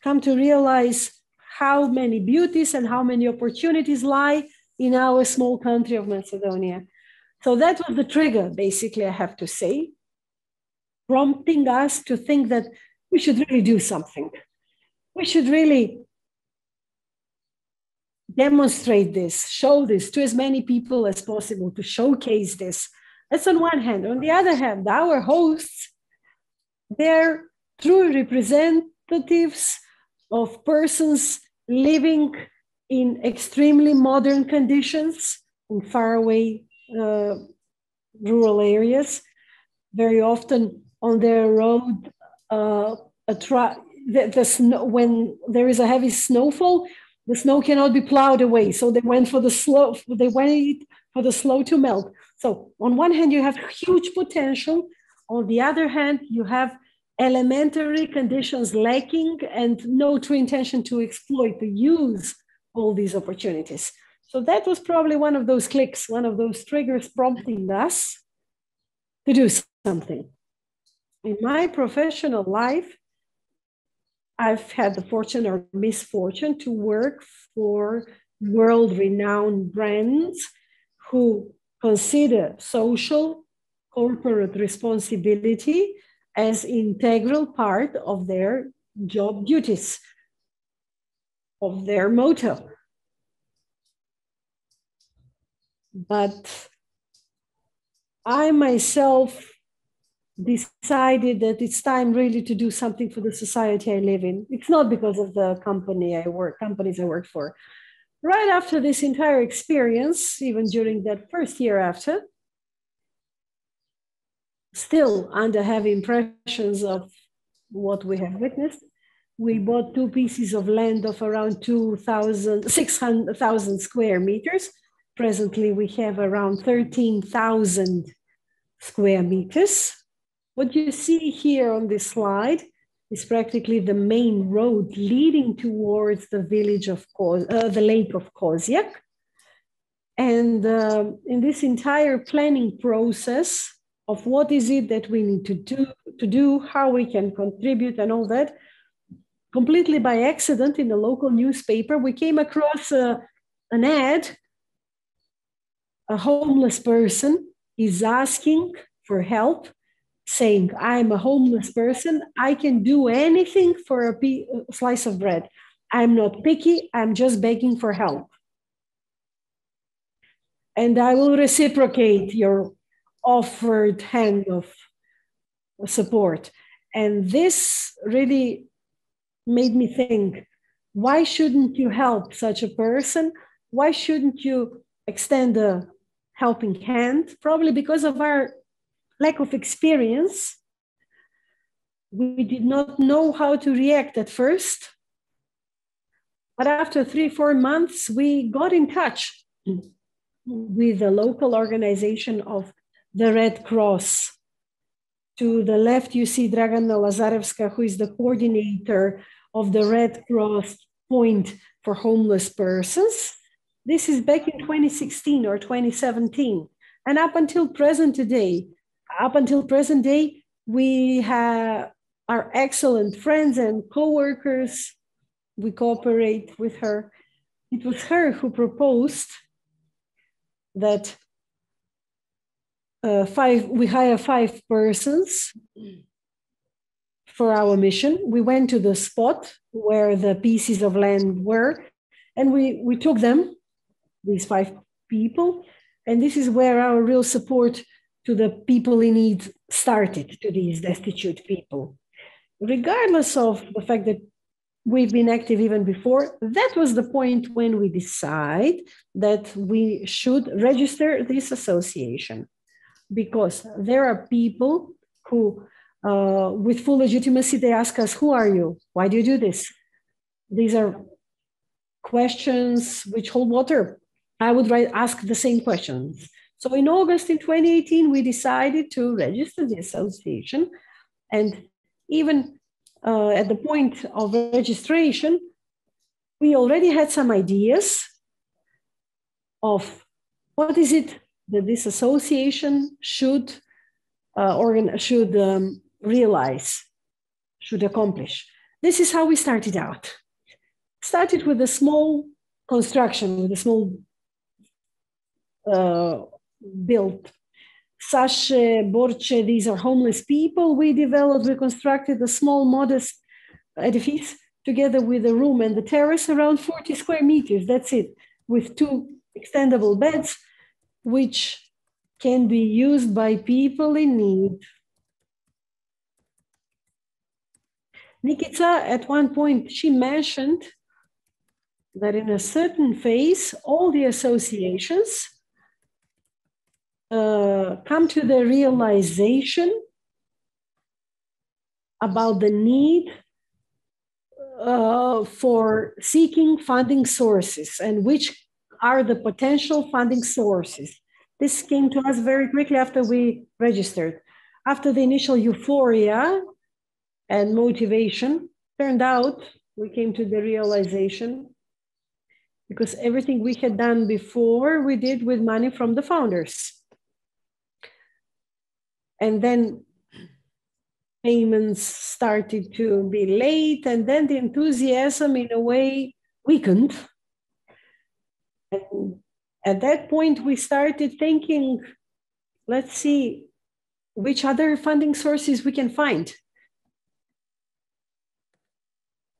come to realize how many beauties and how many opportunities lie in our small country of Macedonia. So that was the trigger, basically, I have to say, prompting us to think that we should really do something. We should really demonstrate this, show this to as many people as possible, to showcase this. That's on one hand. On the other hand, our hosts, they're true representatives of persons living in extremely modern conditions, in faraway rural areas. Very often on their road, the snow, when there is a heavy snowfall, the snow cannot be plowed away. So they went for the slow. They went for the slow to melt. So on one hand, you have huge potential. On the other hand, you have elementary conditions lacking and no true intention to exploit, to use all these opportunities. So that was probably one of those clicks, one of those triggers prompting us to do something. In my professional life, I've had the fortune or misfortune to work for world-renowned brands who consider social corporate responsibility as integral part of their job duties, of their motto. But I myself decided that it's time really to do something for the society I live in. It's not because of the companies I work for. Right after this entire experience, even during that first year after, still under heavy impressions of what we have witnessed, we bought 2 pieces of land of around 600,000 square meters. Presently, we have around 13,000 square meters. What you see here on this slide is practically the main road leading towards the village of the lake of Kozjak. And in this entire planning process of what is it that we need to do, how we can contribute and all that, completely by accident in the local newspaper, we came across an ad. A homeless person is asking for help, saying, I'm a homeless person, I can do anything for a slice of bread. I'm not picky, I'm just begging for help. And I will reciprocate your offered hand of support. And this really made me think, why shouldn't you help such a person? Why shouldn't you extend a helping hand? Probably because of our lack of experience. We did not know how to react at first. But after 3-4 months, we got in touch with the local organization of the Red Cross. To the left, you see Dragana Lazarevska, who is the coordinator of the Red Cross point for homeless persons. This is back in 2016 or 2017. And up until present day, we are excellent friends and co-workers. We cooperate with her. It was her who proposed that we hire 5 persons for our mission. We went to the spot where the pieces of land were, and we took them, these 5 people, and this is where our real support to the people in need started, to these destitute people. Regardless of the fact that we've been active even before, that was the point when we decide that we should register this association, because there are people who, with full legitimacy, they ask us, who are you? Why do you do this? These are questions which hold water. I would ask the same questions. So in August in 2018, we decided to register the association. And even at the point of registration, we already had some ideas of what is it that this association should realize, should accomplish. This is how we started out. Started with a small construction, with a small build. Sashe, Borche, these are homeless people. We constructed a small, modest edifice together with a room and the terrace around 40 square meters. That's it, with 2 extendable beds, which can be used by people in need. Nikita, at one point, she mentioned that in a certain phase, all the associations come to the realization about the need for seeking funding sources and which are the potential funding sources. This came to us very quickly after we registered. After the initial euphoria and motivation, turned out we came to the realization, because everything we had done before, we did with money from the founders. And then payments started to be late, and then the enthusiasm in a way weakened. And at that point, we started thinking, let's see which other funding sources we can find.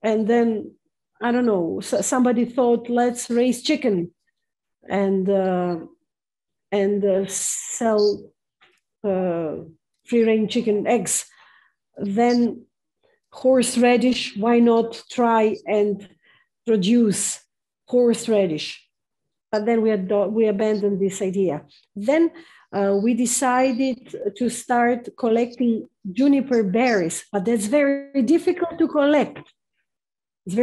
And then, I don't know, somebody thought, let's raise chicken and sell free-range chicken eggs. Then horseradish, why not try and produce horseradish? But then we abandoned this idea. Then we decided to start collecting juniper berries, but that's very difficult to collect. It's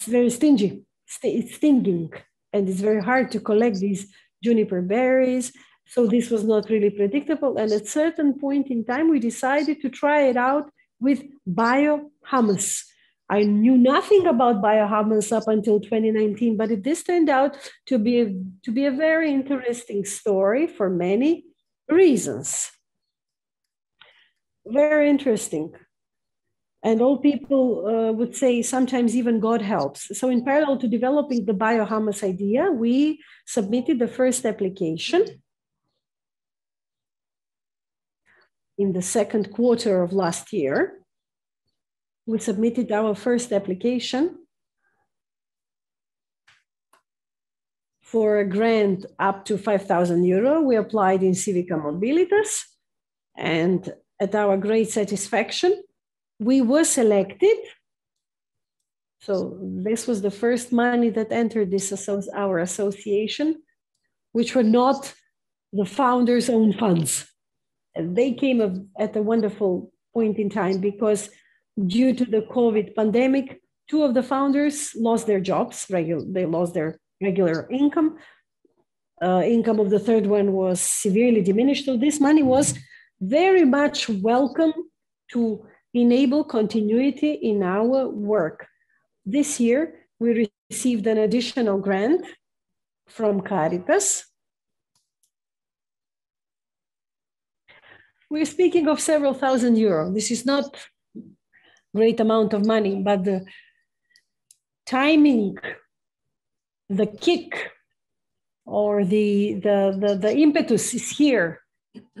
very stingy. It's stinging, and it's very hard to collect these juniper berries. So this was not really predictable. And at a certain point in time, we decided to try it out with bio-hummus. I knew nothing about bio-hummus up until 2019, but this turned out to be a very interesting story for many reasons. Very interesting. And all people would say sometimes even God helps. So in parallel to developing the bio-hummus idea, we submitted the first application in the second quarter of last year. We submitted our first application for a grant up to 5,000 euro. We applied in Civica Mobilitas, and at our great satisfaction, we were selected. So this was the first money that entered our association, which were not the founders' own funds. And they came at a wonderful point in time, because due to the COVID pandemic, two of the founders lost their jobs. They lost their regular income. Income of the third one was severely diminished. So this money was very much welcome to enable continuity in our work. This year, we received an additional grant from Caritas. We're speaking of several thousand euros. This is not great amount of money, but the timing, the kick, or the impetus is here.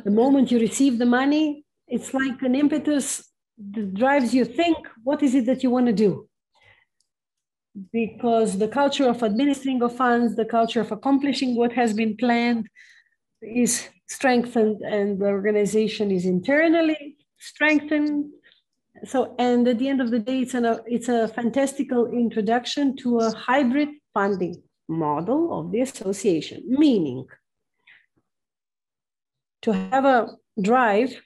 The moment you receive the money, it's like an impetus that drives you think, what is it that you want to do? Because the culture of administering of funds, the culture of accomplishing what has been planned is strengthened, and the organization is internally strengthened. So, and at the end of the day, it's a fantastical introduction to a hybrid funding model of the association, meaning to have a drive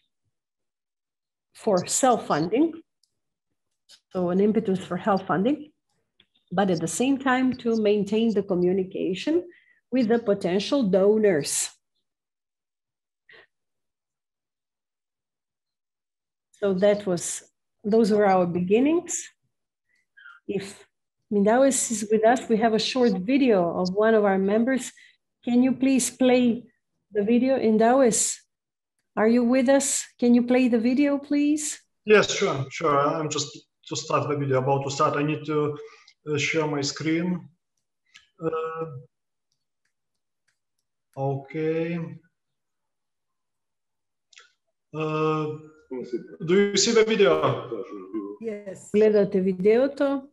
for self-funding, so an impetus for self-funding, but at the same time to maintain the communication with the potential donors. So those were our beginnings. If Mindaugas is with us, we have a short video of one of our members. Can you please play the video? Mindaugas, are you with us? Can you play the video, please? Yes, sure. I'm just to start the video, about to start. I need to share my screen. Okay. Do you see the video? Yes. Gledate videото.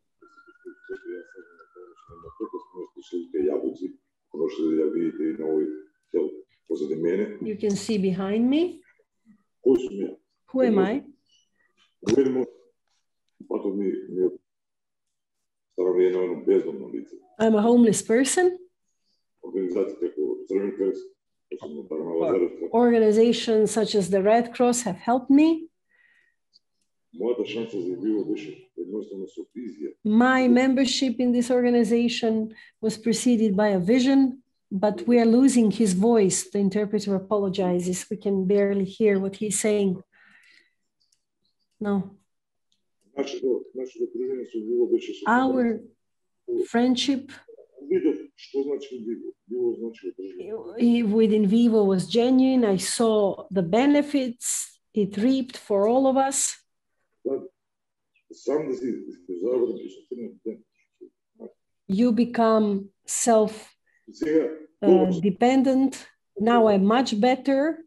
You can see behind me. Who am I? I'm a homeless person. Organizations such as the Red Cross have helped me. My membership in this organization was preceded by a vision, but we are losing his voice. The interpreter apologizes. We can barely hear what he's saying. No. Our friendship within Vivo was genuine. I saw the benefits it reaped for all of us. You become self-dependent. Now I'm much better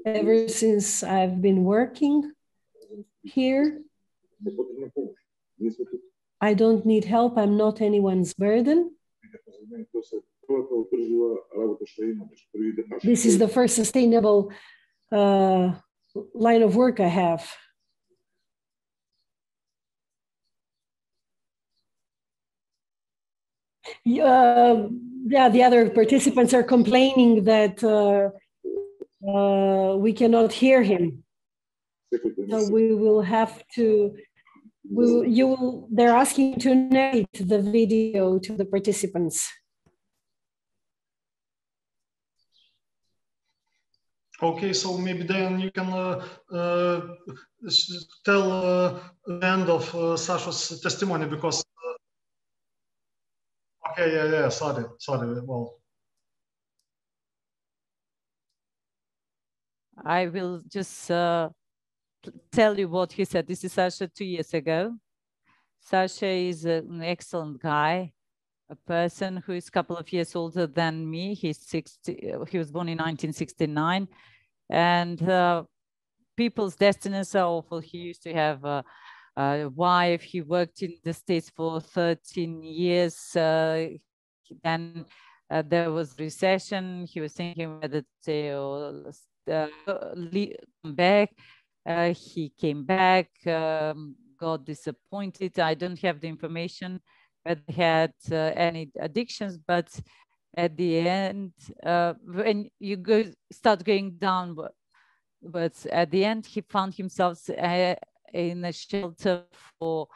ever since I've been working here. I don't need help. I'm not anyone's burden. This is the first sustainable line of work I have. Yeah, the other participants are complaining that we cannot hear him. So we will have to, they're asking to narrate the video to the participants. Okay, so maybe then you can tell the end of Sasha's testimony, because okay, yeah, sorry, well. I will just tell you what he said. This is Sasha 2 years ago. Sasha is an excellent guy, a person who is a couple of years older than me. He's 60. He was born in 1969, and people's destinies are awful. He used to have a wife. He worked in the States for 13 years. Then there was recession. He was thinking whether to come back. He came back, got disappointed. I don't have the information whether he had any addictions, but at the end, when you start going downward, but at the end, he found himself in a shelter for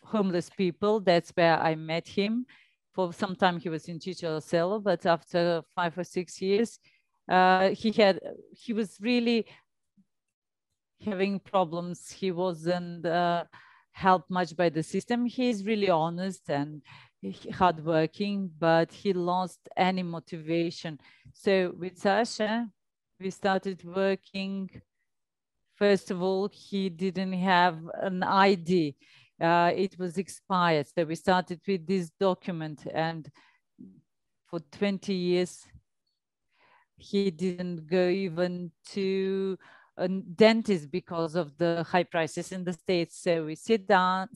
homeless people. That's where I met him. For some time, he was in Chicho Cell, but after 5 or 6 years, he was really having problems. He wasn't helped much by the system. He's really honest and hardworking, but he lost any motivation. So with Sasha, we started working. First of all, he didn't have an ID. It was expired. So we started with this document, and for 20 years, he didn't go even to a dentist because of the high prices in the States. So we sat down,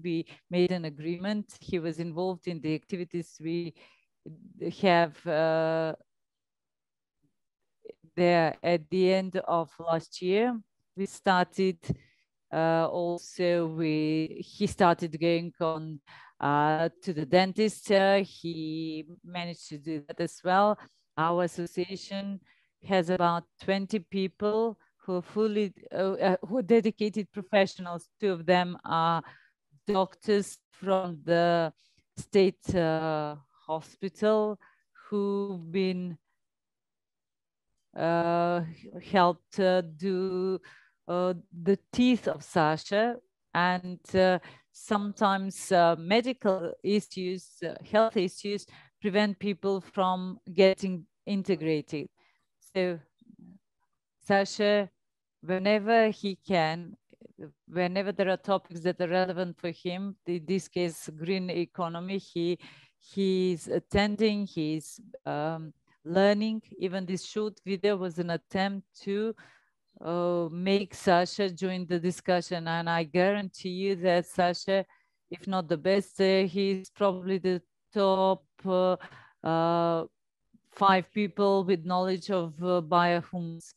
we made an agreement. He was involved in the activities we have there. At the end of last year, we started he started going on to the dentist. He managed to do that as well. Our association has about 20 people who are fully who are dedicated professionals. 2 of them are doctors from the state hospital who've been helped do the teeth of Sasha, and sometimes medical issues, health issues prevent people from getting integrated. So Sasha, whenever he can, whenever there are topics that are relevant for him, in this case, green economy, he's attending, he's learning. Even this short video was an attempt to make Sasha join the discussion. And I guarantee you that Sasha, if not the best, he's probably the top 5 people with knowledge of biohumans.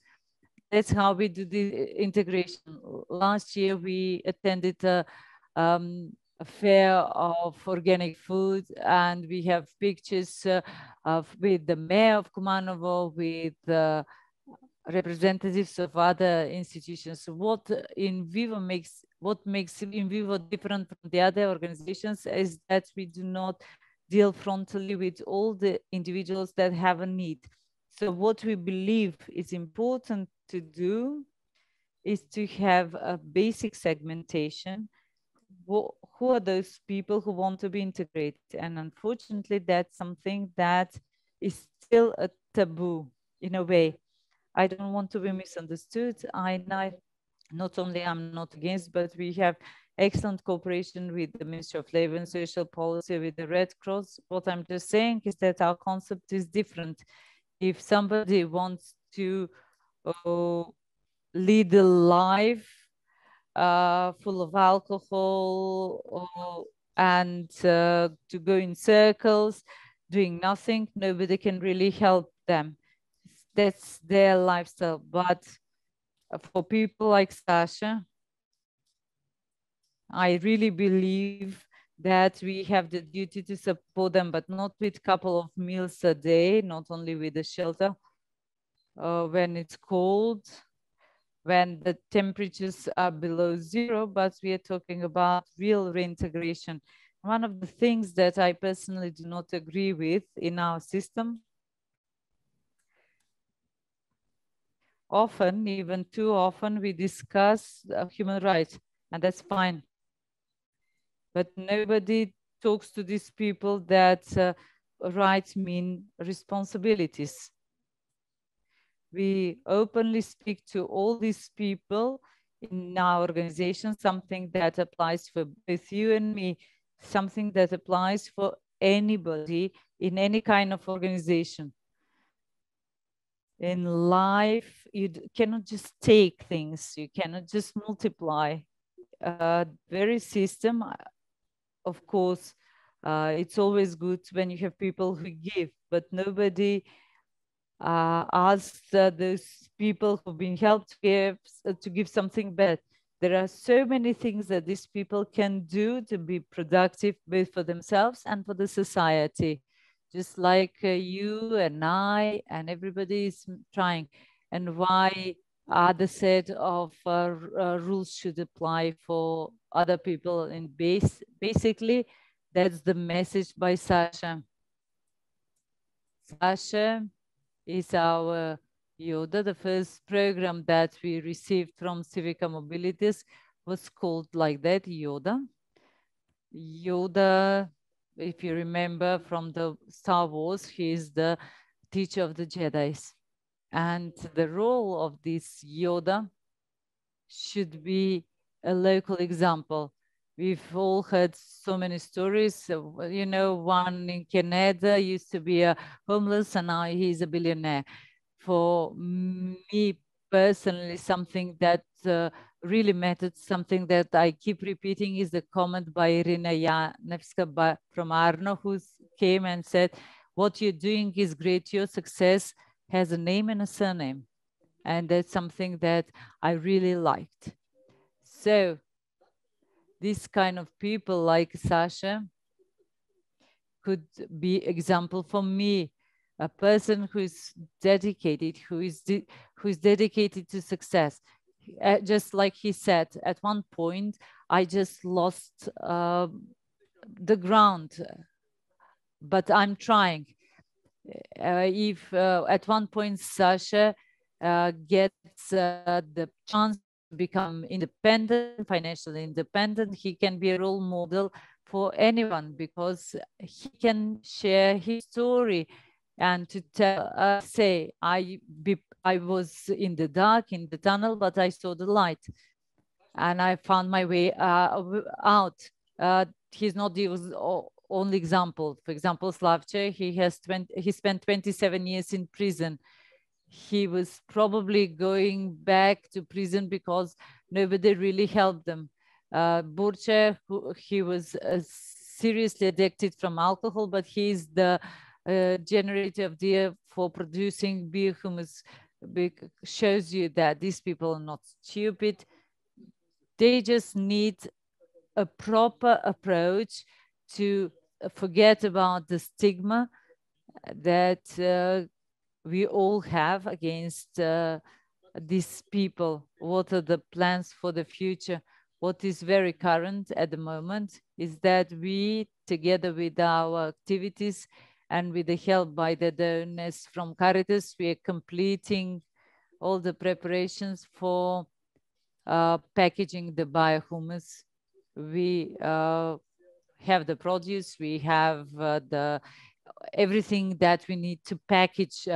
that's how we do the integration. Last year, we attended a fair of organic food, and we have pictures with the mayor of Kumanovo, with representatives of other institutions. What makes In Vivo different from the other organizations is that we do not deal frontally with all the individuals that have a need. So what we believe is important to do is to have a basic segmentation. Who are those people who want to be integrated? And unfortunately, that's something that is still a taboo in a way. I don't want to be misunderstood. Not only I'm not against, but we have excellent cooperation with the Ministry of Labor and Social Policy, with the Red Cross. What I'm just saying is that our concept is different. If somebody wants to lead a life full of alcohol and to go in circles, doing nothing, nobody can really help them. That's their lifestyle. But for people like Sasha, I really believe that we have the duty to support them, but not with a couple of meals a day, not only with the shelter. When it's cold, when the temperatures are below 0, but we are talking about real reintegration. One of the things that I personally do not agree with in our system, often, even too often, we discuss human rights, and that's fine. But nobody talks to these people that rights mean responsibilities. We openly speak to all these people in our organization, something that applies for both you and me, something that applies for anybody in any kind of organization. In life, you cannot just take things, you cannot just multiply. Very system, of course, it's always good when you have people who give, but nobody asks those people who've been helped to give something back. There are so many things that these people can do to be productive, both for themselves and for the society. Just like you and I and everybody is trying. And why other set of rules should apply for other people in basically, that's the message by Sasha. Sasha is our Yoda. The first program that we received from Civica Mobilities was called like that, Yoda. Yoda, if you remember from the Star Wars, he is the teacher of the Jedis. And the role of this Yoda should be a local example. We've all heard so many stories. You know, one in Canada used to be a homeless and now he's a billionaire. For me personally, something that really mattered, something that I keep repeating is the comment by Irina Yanevska from Arno, who came and said, what you're doing is great. Your success has a name and a surname. And that's something that I really liked. So this kind of people like Sasha could be example for me, a person who is dedicated, who is dedicated to success. Just like he said, at one point, I just lost the ground, but I'm trying. If at one point Sasha gets the chance to become independent, financially independent, he can be a role model for anyone because he can share his story and to tell, say, I was in the dark, in the tunnel, but I saw the light and I found my way out. He's not the only example. For example, Slavče, he spent 27 years in prison. He was probably going back to prison because nobody really helped them. Burce, he was seriously addicted from alcohol, but he's the generator of beer for producing beer humus. shows you that these people are not stupid. They just need a proper approach to forget about the stigma that we all have against these people. What are the plans for the future? What is very current at the moment is that we, together with our activities and with the help by the donors from Caritas, we are completing all the preparations for packaging the biohumus. We have the produce, we have everything that we need to package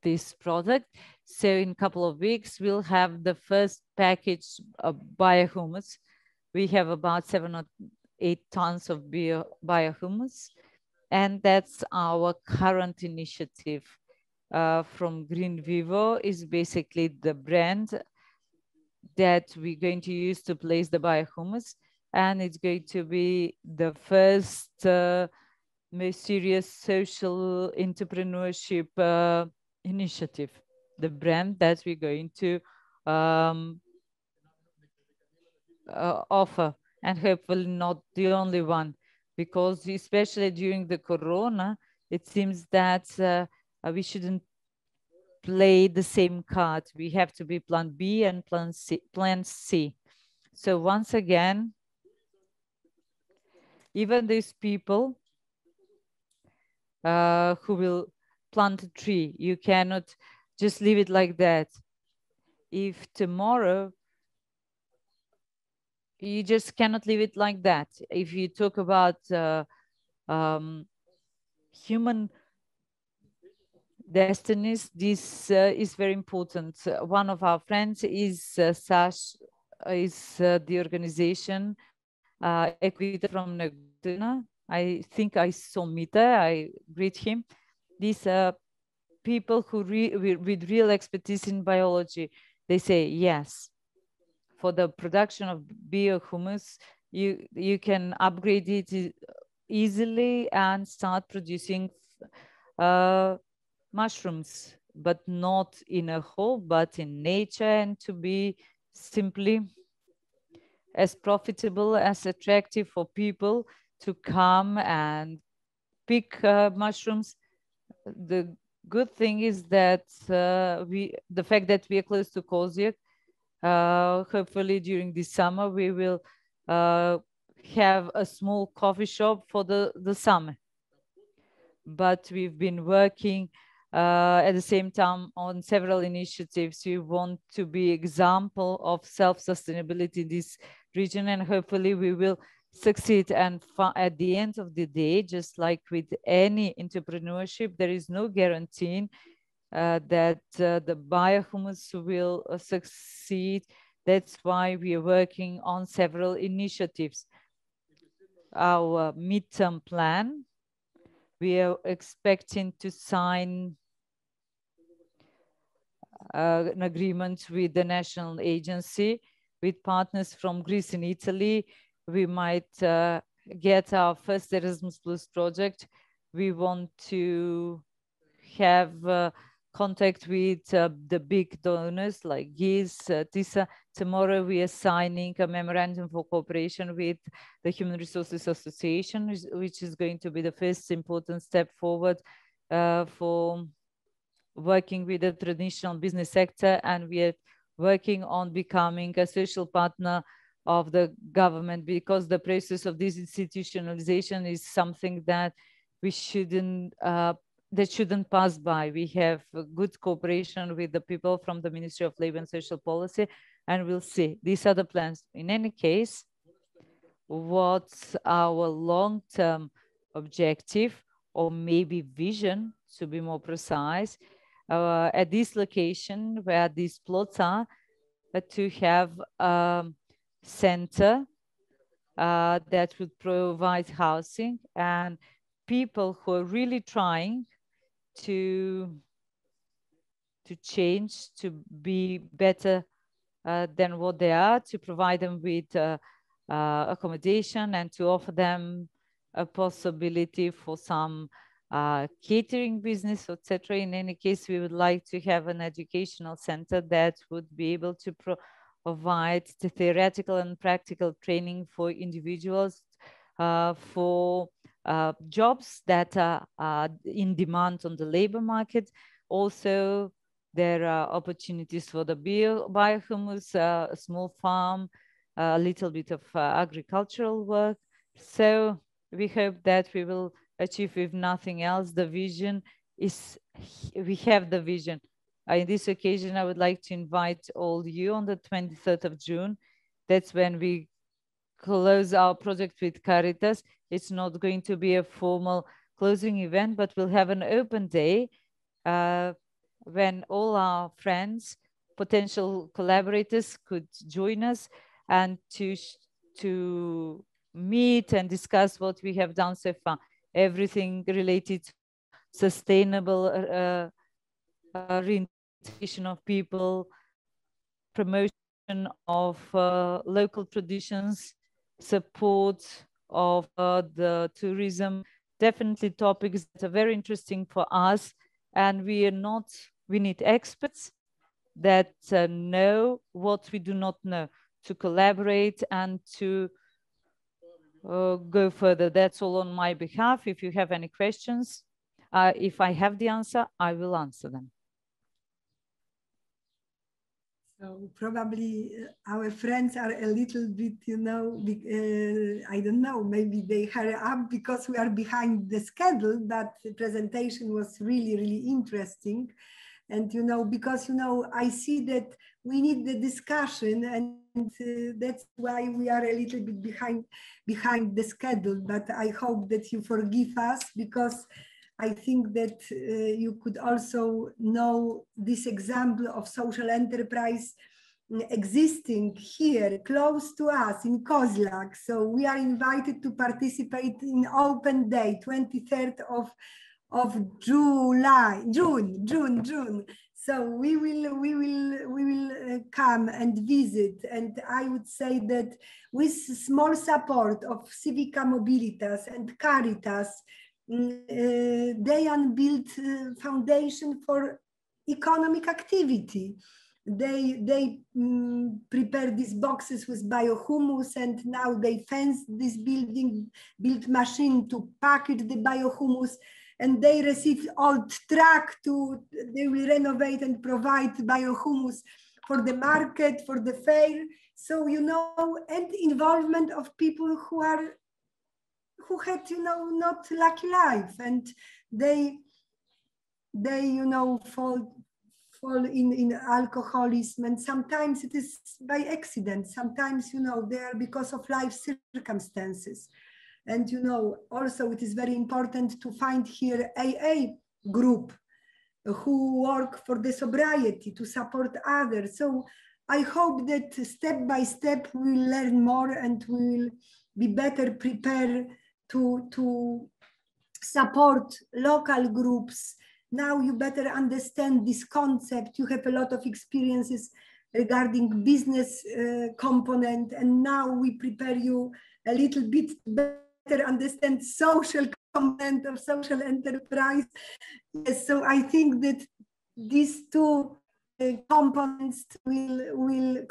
this product. So in a couple of weeks, we'll have the first package of biohumus. We have about 7 or 8 tons of biohumus, and that's our current initiative from Green Vivo. Is basically the brand that we're going to use to place the biohumus, and it's going to be the first most serious social entrepreneurship initiative, the brand that we're going to offer, and hopefully not the only one, because especially during the corona, it seems that we shouldn't play the same card. We have to be plan B and plan C. So once again, even these people who will plant a tree, you cannot just leave it like that. If tomorrow, you just cannot leave it like that. If you talk about human destinies, this is very important. One of our friends is Sash, is the organization Equita from Negtina. I think I saw Mita, I greet him. These people who with real expertise in biology, they say yes. For the production of biohumus, you can upgrade it easily and start producing mushrooms, but not in a hole, but in nature, and to be simply as profitable, as attractive for people to come and pick mushrooms. The good thing is that the fact that we are close to Kozyak, hopefully during this summer, we will have a small coffee shop for the summer. But we've been working at the same time on several initiatives. We want to be example of self-sustainability in this region, and hopefully we will succeed. And at the end of the day, just like with any entrepreneurship, there is no guarantee that the biohumus will succeed. That's why we are working on several initiatives. Our midterm plan, we are expecting to sign an agreement with the national agency, with partners from Greece and Italy. We might get our first Erasmus Plus project. We want to have contact with the big donors like GIZ, Eptisa. Tomorrow we are signing a memorandum for cooperation with the Human Resources Association, which is going to be the first important step forward for working with the traditional business sector. And we are working on becoming a social partner of the government, because the process of this institutionalization is something that we shouldn't pass by. We have a good cooperation with the people from the Ministry of Labor and Social Policy, and we'll see. These are the plans. In any case, what's our long-term objective, or maybe vision, to be more precise, at this location where these plots are, to have a center that would provide housing, and people who are really trying to change, to be better than what they are, to provide them with accommodation, and to offer them a possibility for some catering business, etc. In any case, we would like to have an educational center that would be able to provide the theoretical and practical training for individuals for jobs that are in demand on the labor market. Also, there are opportunities for the biohumus, a small farm, a little bit of agricultural work. So we hope that we will achieve, if nothing else, the vision is, we have the vision. In this occasion, I would like to invite all you on the 23rd of June. That's when we close our project with Caritas. It's not going to be a formal closing event, but we'll have an open day when all our friends, potential collaborators could join us and to meet and discuss what we have done so far. Everything related to sustainable orientation of people, promotion of local traditions, support of the tourism, definitely topics that are very interesting for us. And we need experts that know what we do not know, to collaborate and to go further. That's all on my behalf. If you have any questions, if I have the answer, I will answer them. So probably our friends are a little bit, you know, I don't know, maybe they hurry up because we are behind the schedule, but the presentation was really, really interesting. And, you know, because, you know, I see that we need the discussion, and that's why we are a little bit behind the schedule. But I hope that you forgive us, because I think that you could also know this example of social enterprise existing here close to us in Kozlak. So we are invited to participate in open day, 23rd of June. So we will come and visit. And I would say that with small support of Civica Mobilitas and Caritas, they built foundation for economic activity. They prepare these boxes with biohumus, and now they fence this built machine to package the biohumus, and they receive old truck they will renovate and provide biohumus for the market, for the fair. So, you know, and involvement of people who had, you know, not lucky life, and they you know, fall in alcoholism, and sometimes it is by accident, sometimes, you know, they are because of life circumstances. And, you know, also it is very important to find here AA group who work for the sobriety, to support others. So I hope that step by step we'll learn more and we'll be better prepared to support local groups. Now you better understand this concept. You have a lot of experiences regarding business component, and now we prepare you a little bit better understand social component of social enterprise. Yes, so I think that these two components will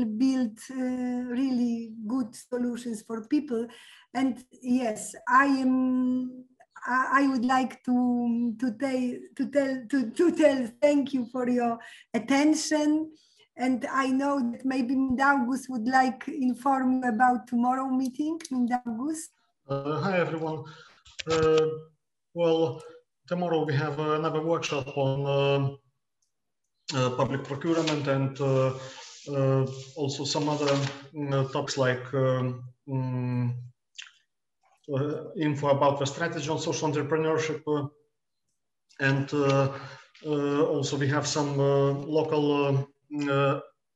build really good solutions for people. And yes, I would like to tell thank you for your attention. And I know that maybe Mindaugus would like to inform you about tomorrow meeting. Mindaugus. Hi everyone. Well, tomorrow we have another workshop on public procurement, and also some other topics like info about the strategy on social entrepreneurship, and also we have some local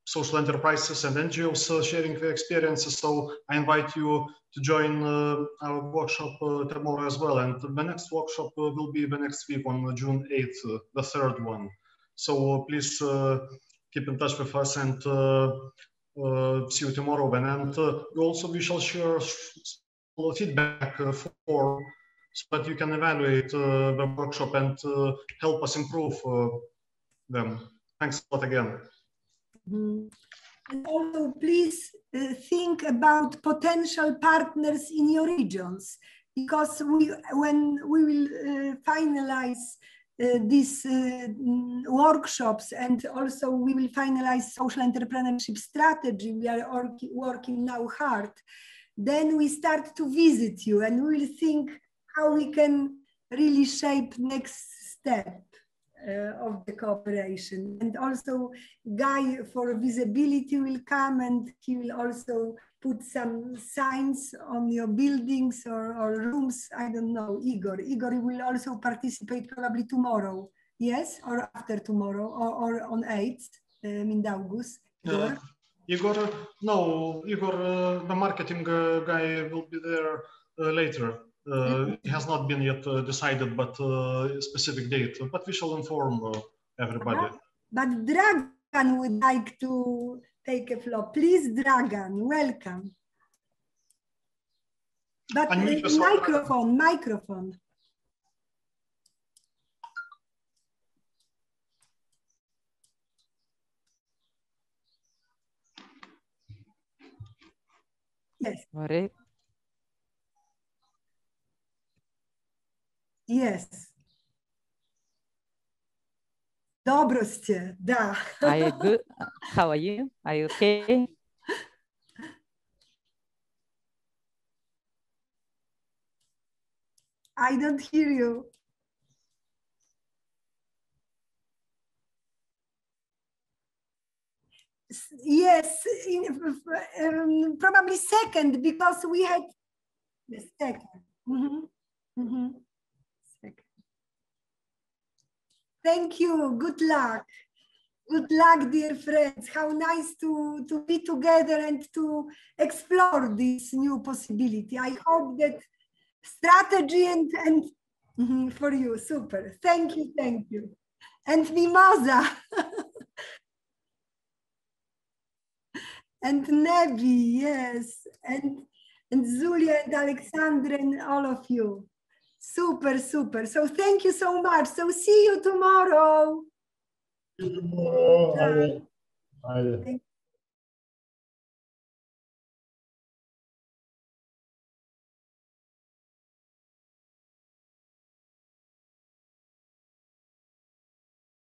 social enterprises and NGOs sharing their experiences. So I invite you to join our workshop tomorrow as well. And the next workshop will be the next week on June 8th, the third one. So please keep in touch with us, and see you tomorrow then. And also we shall share feedback for so that you can evaluate the workshop and help us improve them. Thanks a lot again. Mm-hmm. And also, please think about potential partners in your regions, because when we will finalize these workshops, and also we will finalize social entrepreneurship strategy, we are working now hard, then we start to visit you and we will think how we can really shape next step of the cooperation. And also Guy for visibility will come, and he will also put some signs on your buildings or rooms. I don't know, Igor will also participate probably tomorrow, yes, or after tomorrow, or on 8th in August. Igor, the marketing guy will be there later. It has not been yet decided, but specific date. But we shall inform everybody. But Dragan would like to take a floor. Please, Dragan, welcome. But microphone. Yes. What? Yes. Dobroście, da. Are you good? How are you? Are you okay? I don't hear you. Yes, probably second, because we had the second. Second. Thank you. Good luck. Good luck, dear friends. How nice to be together and to explore this new possibility. I hope that strategy and for you, super. Thank you. And Mimosa. And Nebi, yes. And Zulia and Alexandra and all of you. Super. So thank you so much. So see you tomorrow. See you tomorrow. Bye.